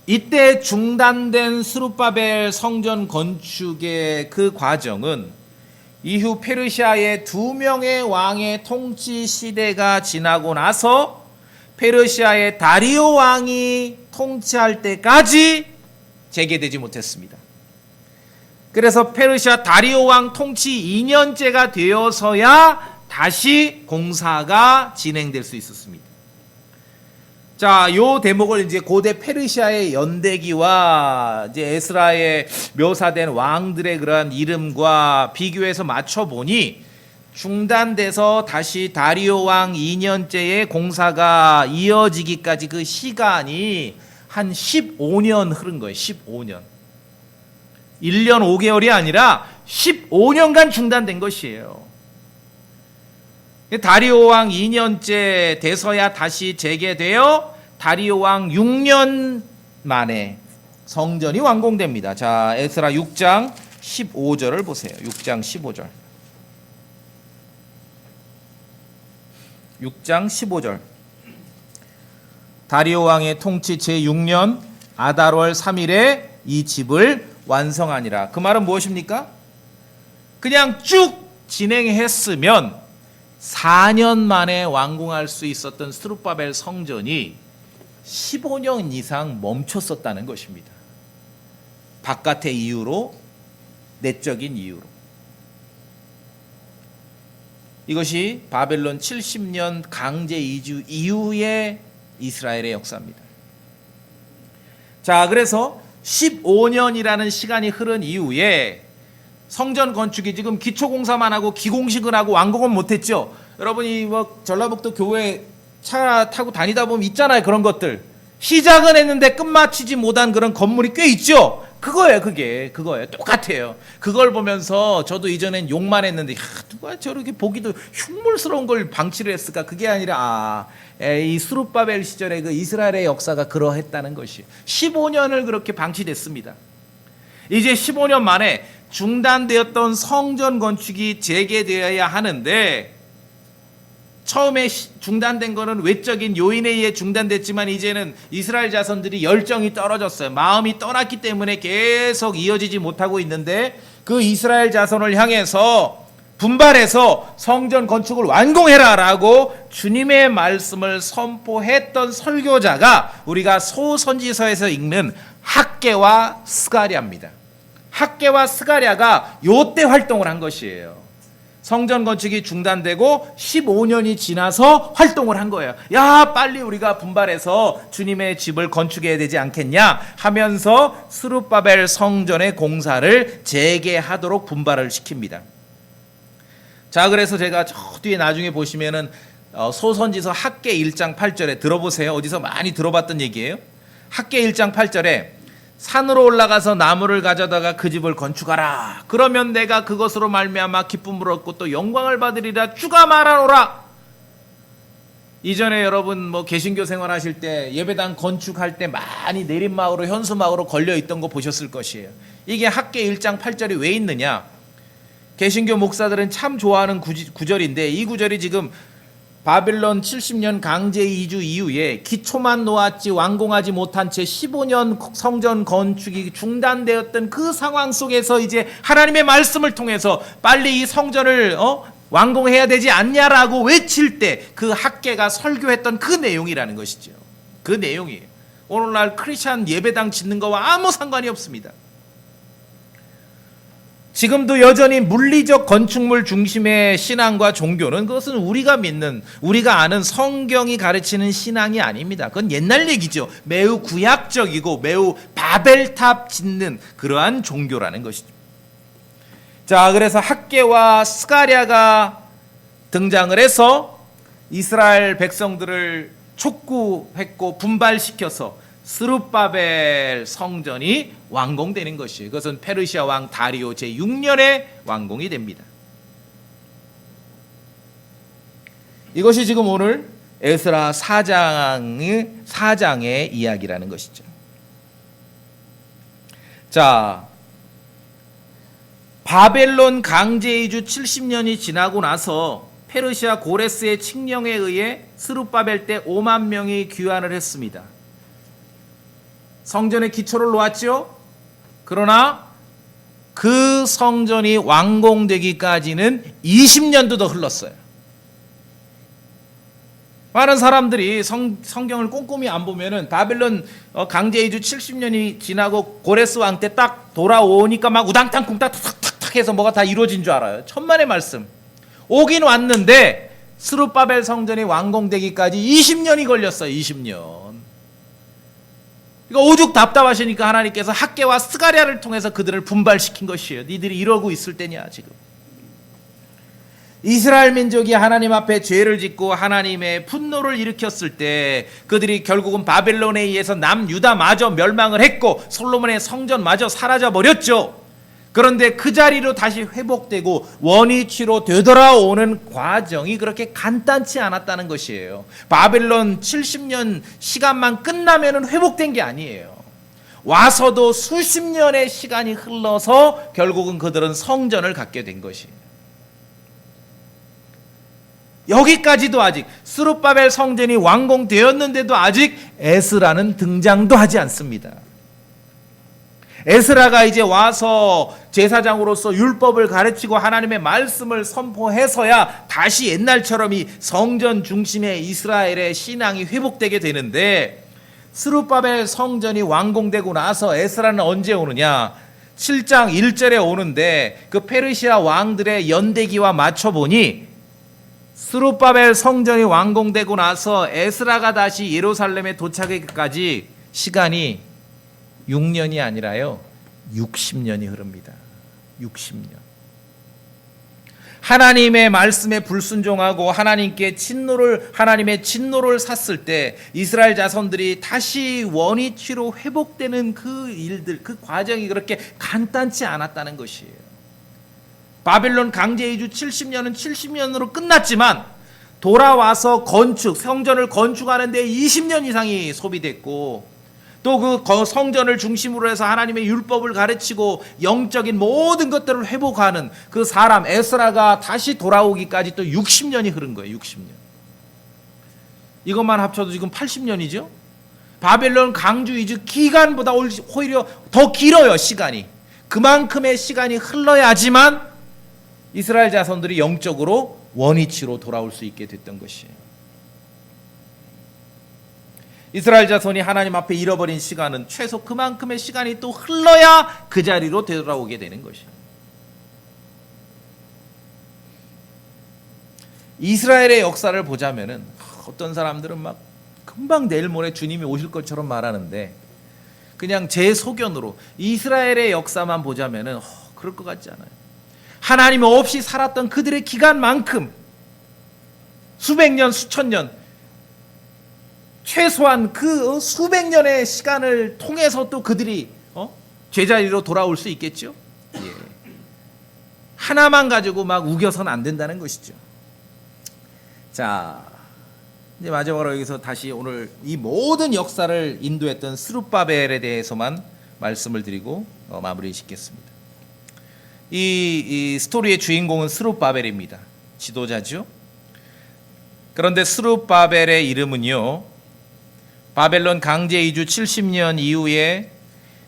이때 중단된 스룹바벨 성전 건축의 그 과정은 이후 페르시아의 2명의 왕의 통치 시대가 지나고 나서 페르시아의 다리오 왕이 통치할 때까지 재개되지 못했습니다. 그래서 페르시아 다리오 왕 통치 2년째가 되어서야 다시 공사가 진행될 수 있었습니다. 자, 요 대목을 이제 고대 페르시아의 연대기와 이제 에스라에 묘사된 왕들의 그러한 이름과 비교해서 맞춰보니 중단돼서 다시 다리오 왕 2년째의 공사가 이어지기까지 그 시간이 한 15년 흐른 거예요. 15년. 1년 5개월이 아니라 15년간 중단된 것이에요. 다리오 왕 2년째 돼서야 다시 재개되어 다리오 왕 6년 만에 성전이 완공됩니다. 자, 에스라 6장 15절을 보세요. 6장 15절. 6장 15절. 다리오 왕의 통치 제6년 아달월 3일에 이 집을 완성하니라. 그 말은 무엇입니까? 그냥 쭉 진행했으면 4년 만에 완공할 수 있었던 스룹바벨 성전이 15년 이상 멈췄었다는 것입니다. 바깥의 이유로, 내적인 이유로. 이것이 바벨론 70년 강제 이주 이후의 이스라엘의 역사입니다. 자, 그래서 15년이라는 시간이 흐른 이후에 성전 건축이 지금 기초공사만 하고 기공식을 하고 완공은 못했죠. 여러분이 뭐 전라북도 교회 차 타고 다니다 보면 있잖아요. 그런 것들. 시작은 했는데 끝마치지 못한 그런 건물이 꽤 있죠. 그거예요. 그거예요. 똑같아요. 그걸 보면서 저도 이전엔 욕만 했는데 누가 저렇게 보기도 흉물스러운 걸 방치를 했을까? 그게 아니라 이 스룹바벨 시절의 그 이스라엘의 역사가 그러했다는 것이에요. 15년을 그렇게 방치됐습니다. 이제 15년 만에 중단되었던 성전 건축이 재개되어야 하는데 처음에 중단된 거는 외적인 요인에 의해 중단됐지만 이제는 이스라엘 자손들이 열정이 떨어졌어요. 마음이 떠났기 때문에 계속 이어지지 못하고 있는데 그 이스라엘 자손을 향해서 분발해서 성전 건축을 완공해라라고 주님의 말씀을 선포했던 설교자가 우리가 소선지서에서 읽는 학개와 스가랴입니다. 학개와 스가랴가 요때 활동을 한 것이에요. 성전 건축이 중단되고 15년이 지나서 활동을 한 거예요. 야, 빨리 우리가 분발해서 주님의 집을 건축해야 되지 않겠냐 하면서 스룹바벨 성전의 공사를 재개하도록 분발을 시킵니다. 자, 그래서 제가 저 뒤에 나중에 보시면은 소선지서 학개 1장 8절에 들어보세요. 어디서 많이 들어봤던 얘기예요. 학개 1장 8절에 산으로 올라가서 나무를 가져다가 그 집을 건축하라. 그러면 내가 그것으로 말미암아 기쁨을 얻고 또 영광을 받으리라. 주가 말하노라. 이전에 여러분 뭐 개신교 생활하실 때 예배당 건축할 때 많이 내린마으로 현수막으로 걸려 있던 거 보셨을 것이에요. 이게 학개 1장 8절이 왜 있느냐? 개신교 목사들은 참 좋아하는 구절인데 이 구절이 지금 바벨론 70년 강제 이주 이후에 기초만 놓았지 완공하지 못한 채 15년 성전 건축이 중단되었던 그 상황 속에서 이제 하나님의 말씀을 통해서 빨리 이 성전을 완공해야 되지 않냐라고 외칠 때 그 학개가 설교했던 그 내용이라는 것이죠. 그 내용이에요. 오늘날 크리스찬 예배당 짓는 거와 아무 상관이 없습니다. 지금도 여전히 물리적 건축물 중심의 신앙과 종교는 그것은 우리가 믿는, 우리가 아는 성경이 가르치는 신앙이 아닙니다. 그건 옛날 얘기죠. 매우 구약적이고 매우 바벨탑 짓는 그러한 종교라는 것이죠. 자, 그래서 학개와 스가랴가 등장을 해서 이스라엘 백성들을 촉구했고 분발시켜서 스룹바벨 성전이 완공되는 것이에요. 그것은 페르시아 왕 다리오 제6년에 완공이 됩니다. 이것이 지금 오늘 에스라 4장의 이야기라는 것이죠. 자, 바벨론 강제이주 70년이 지나고 나서 페르시아 고레스의 칙령에 의해 스룹바벨 때 5만 명이 귀환을 했습니다. 성전의 기초를 놓았죠. 그러나 그 성전이 완공되기까지는 20년도 더 흘렀어요. 많은 사람들이 성경을 꼼꼼히 안 보면은 바벨론 강제이주 70년이 지나고 고레스 왕 때 딱 돌아오니까 막 우당탕 쿵탕 탁탁탁 해서 뭐가 다 이루어진 줄 알아요. 천만의 말씀. 오긴 왔는데 스룹바벨 성전이 완공되기까지 20년이 걸렸어요. 20년. 그러니까 오죽 답답하시니까 하나님께서 학개와 스가랴를 통해서 그들을 분발시킨 것이에요. 니들이 이러고 있을 때냐 지금. 이스라엘 민족이 하나님 앞에 죄를 짓고 하나님의 분노를 일으켰을 때 그들이 결국은 바벨론에 의해서 남유다마저 멸망을 했고 솔로몬의 성전마저 사라져버렸죠. 그런데 그 자리로 다시 회복되고 원위치로 되돌아오는 과정이 그렇게 간단치 않았다는 것이에요. 바벨론 70년 시간만 끝나면 회복된 게 아니에요. 와서도 수십 년의 시간이 흘러서 결국은 그들은 성전을 갖게 된 것이에요. 여기까지도 아직 스룹바벨 성전이 완공되었는데도 아직 에스라는 등장도 하지 않습니다. 에스라가 이제 와서 제사장으로서 율법을 가르치고 하나님의 말씀을 선포해서야 다시 옛날처럼 이 성전 중심의 이스라엘의 신앙이 회복되게 되는데, 스룹바벨 성전이 완공되고 나서 에스라는 언제 오느냐? 7장 1절에 오는데 그 페르시아 왕들의 연대기와 맞춰보니 스룹바벨 성전이 완공되고 나서 에스라가 다시 예루살렘에 도착하기까지 시간이 6년이 아니라요 60년이 흐릅니다. 60년. 하나님의 말씀에 불순종하고 하나님의 진노를 샀을 때 이스라엘 자손들이 다시 원위치로 회복되는 그 일들, 그 과정이 그렇게 간단치 않았다는 것이에요. 바벨론 강제이주 70년은 70년으로 끝났지만 돌아와서 성전을 건축하는 데 20년 이상이 소비됐고, 또 그 성전을 중심으로 해서 하나님의 율법을 가르치고 영적인 모든 것들을 회복하는 그 사람 에스라가 다시 돌아오기까지 또 60년이 흐른 거예요. 60년. 이것만 합쳐도 지금 80년이죠. 바벨론 강주이주 기간보다 오히려 더 길어요. 시간이. 그만큼의 시간이 흘러야지만 이스라엘 자손들이 영적으로 원위치로 돌아올 수 있게 됐던 것이에요. 이스라엘 자손이 하나님 앞에 잃어버린 시간은 최소 그만큼의 시간이 또 흘러야 그 자리로 되돌아오게 되는 것이에요. 이스라엘의 역사를 보자면은 어떤 사람들은 막 금방 내일 모레 주님이 오실 것처럼 말하는데, 그냥 제 소견으로 이스라엘의 역사만 보자면은 그럴 것 같지 않아요. 하나님 없이 살았던 그들의 기간만큼 수백 년, 수천 년, 최소한 그 수백 년의 시간을 통해서 또 그들이 제자리로 돌아올 수 있겠죠. 예. 하나만 가지고 막 우겨서는 안 된다는 것이죠. 자, 이제 마지막으로 여기서 다시 오늘 이 모든 역사를 인도했던 스룹바벨에 대해서만 말씀을 드리고 마무리 짓겠습니다. 이 스토리의 주인공은 스룹바벨입니다. 지도자죠. 그런데 스룹바벨의 이름은요, 바벨론 강제 이주 70년 이후에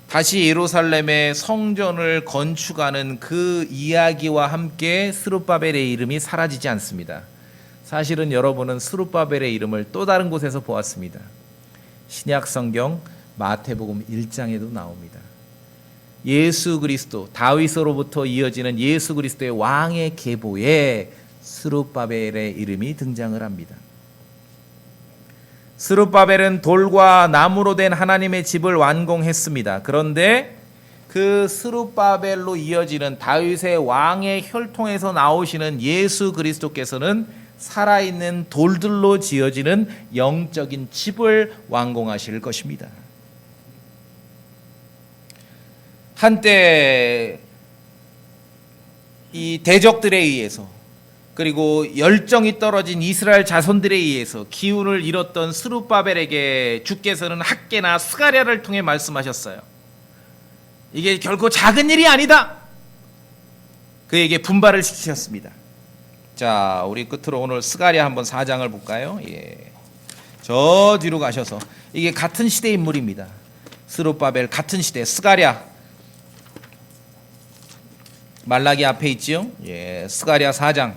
다시 예루살렘의 성전을 건축하는 그 이야기와 함께 스룹바벨의 이름이 사라지지 않습니다. 사실은 여러분은 스룹바벨의 이름을 또 다른 곳에서 보았습니다. 신약 성경 마태복음 1장에도 나옵니다. 예수 그리스도, 다윗으로부터 이어지는 예수 그리스도의 왕의 계보에 스룹바벨의 이름이 등장을 합니다. 스룹바벨은 돌과 나무로 된 하나님의 집을 완공했습니다. 그런데 그 스룹바벨로 이어지는 다윗의 왕의 혈통에서 나오시는 예수 그리스도께서는 살아있는 돌들로 지어지는 영적인 집을 완공하실 것입니다. 한때 이 대적들에 의해서 그리고 열정이 떨어진 이스라엘 자손들에 의해서 기운을 잃었던 스룹바벨에게 주께서는 학개나 스가랴를 통해 말씀하셨어요. 이게 결코 작은 일이 아니다. 그에게 분발을 시키셨습니다. 자, 우리 끝으로 오늘 스가랴 한번 4장을 볼까요? 예. 저 뒤로 가셔서 이게 같은 시대 인물입니다. 스룹바벨 같은 시대. 스가랴 말라기 앞에 있지요? 예, 스가랴 4장.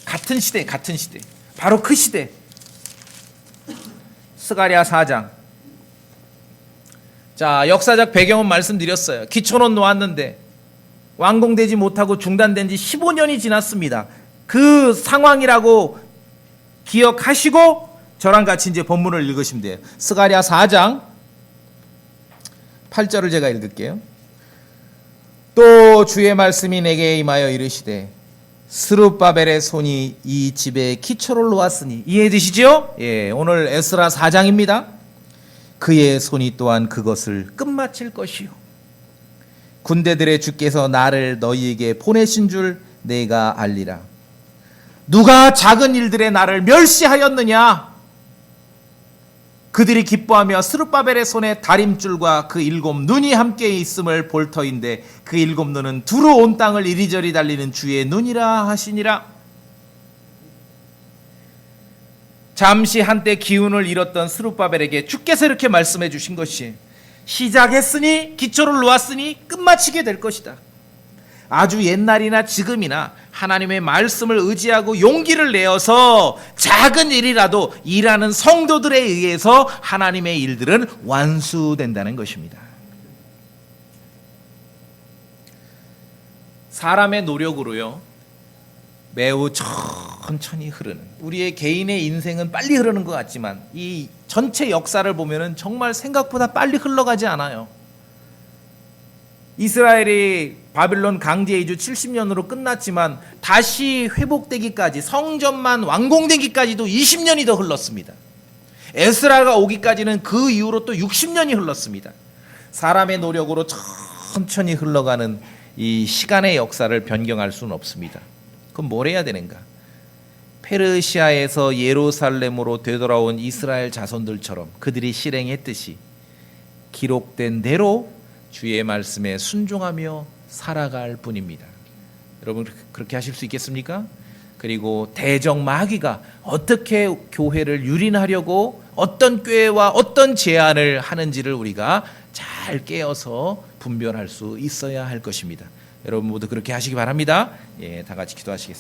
같은 시대, 같은 시대. 바로 그 시대. 스가랴 4장. 자, 역사적 배경은 말씀드렸어요. 기초는 놓았는데 완공되지 못하고 중단된 지 15년이 지났습니다. 그 상황이라고 기억하시고 저랑 같이 이제 본문을 읽으시면 돼요. 스가랴 4장 8절을 제가 읽을게요. 또 주의 말씀이 내게 임하여 이르시되 스룹바벨의 손이 이 집에 기초를 놓았으니. 이해되시죠? 예, 오늘 에스라 4장입니다. 그의 손이 또한 그것을 끝마칠 것이요 군대들의 주께서 나를 너희에게 보내신 줄 내가 알리라. 누가 작은 일들에 나를 멸시하였느냐? 그들이 기뻐하며 스룹바벨의 손에 다림줄과 그 7 눈이 함께 있음을 볼 터인데 그 7 눈은 두루 온 땅을 이리저리 달리는 주의 눈이라 하시니라. 잠시 한때 기운을 잃었던 스룹바벨에게 주께서 이렇게 말씀해 주신 것이 시작했으니 기초를 놓았으니 끝마치게 될 것이다. 아주 옛날이나 지금이나 하나님의 말씀을 의지하고 용기를 내어서 작은 일이라도 일하는 성도들에 의해서 하나님의 일들은 완수된다는 것입니다. 사람의 노력으로요 매우 천천히 흐르는, 우리의 개인의 인생은 빨리 흐르는 것 같지만 이 전체 역사를 보면은 정말 생각보다 빨리 흘러가지 않아요. 이스라엘이 바빌론 강제 이주 70년으로 끝났지만 다시 회복되기까지, 성전만 완공되기까지도 20년이 더 흘렀습니다. 에스라가 오기까지는 그 이후로 또 60년이 흘렀습니다. 사람의 노력으로 천천히 흘러가는 이 시간의 역사를 변경할 수는 없습니다. 그럼 뭘 해야 되는가? 페르시아에서 예루살렘으로 되돌아온 이스라엘 자손들처럼 그들이 실행했듯이 기록된 대로 주의 말씀에 순종하며 살아갈 뿐입니다. 여러분 그렇게 하실 수 있겠습니까? 그리고 대적 마귀가 어떻게 교회를 유린하려고 어떤 꾀와 어떤 제안을 하는지를 우리가 잘 깨어서 분별할 수 있어야 할 것입니다. 여러분 모두 그렇게 하시기 바랍니다. 예, 다 같이 기도하시겠습니다.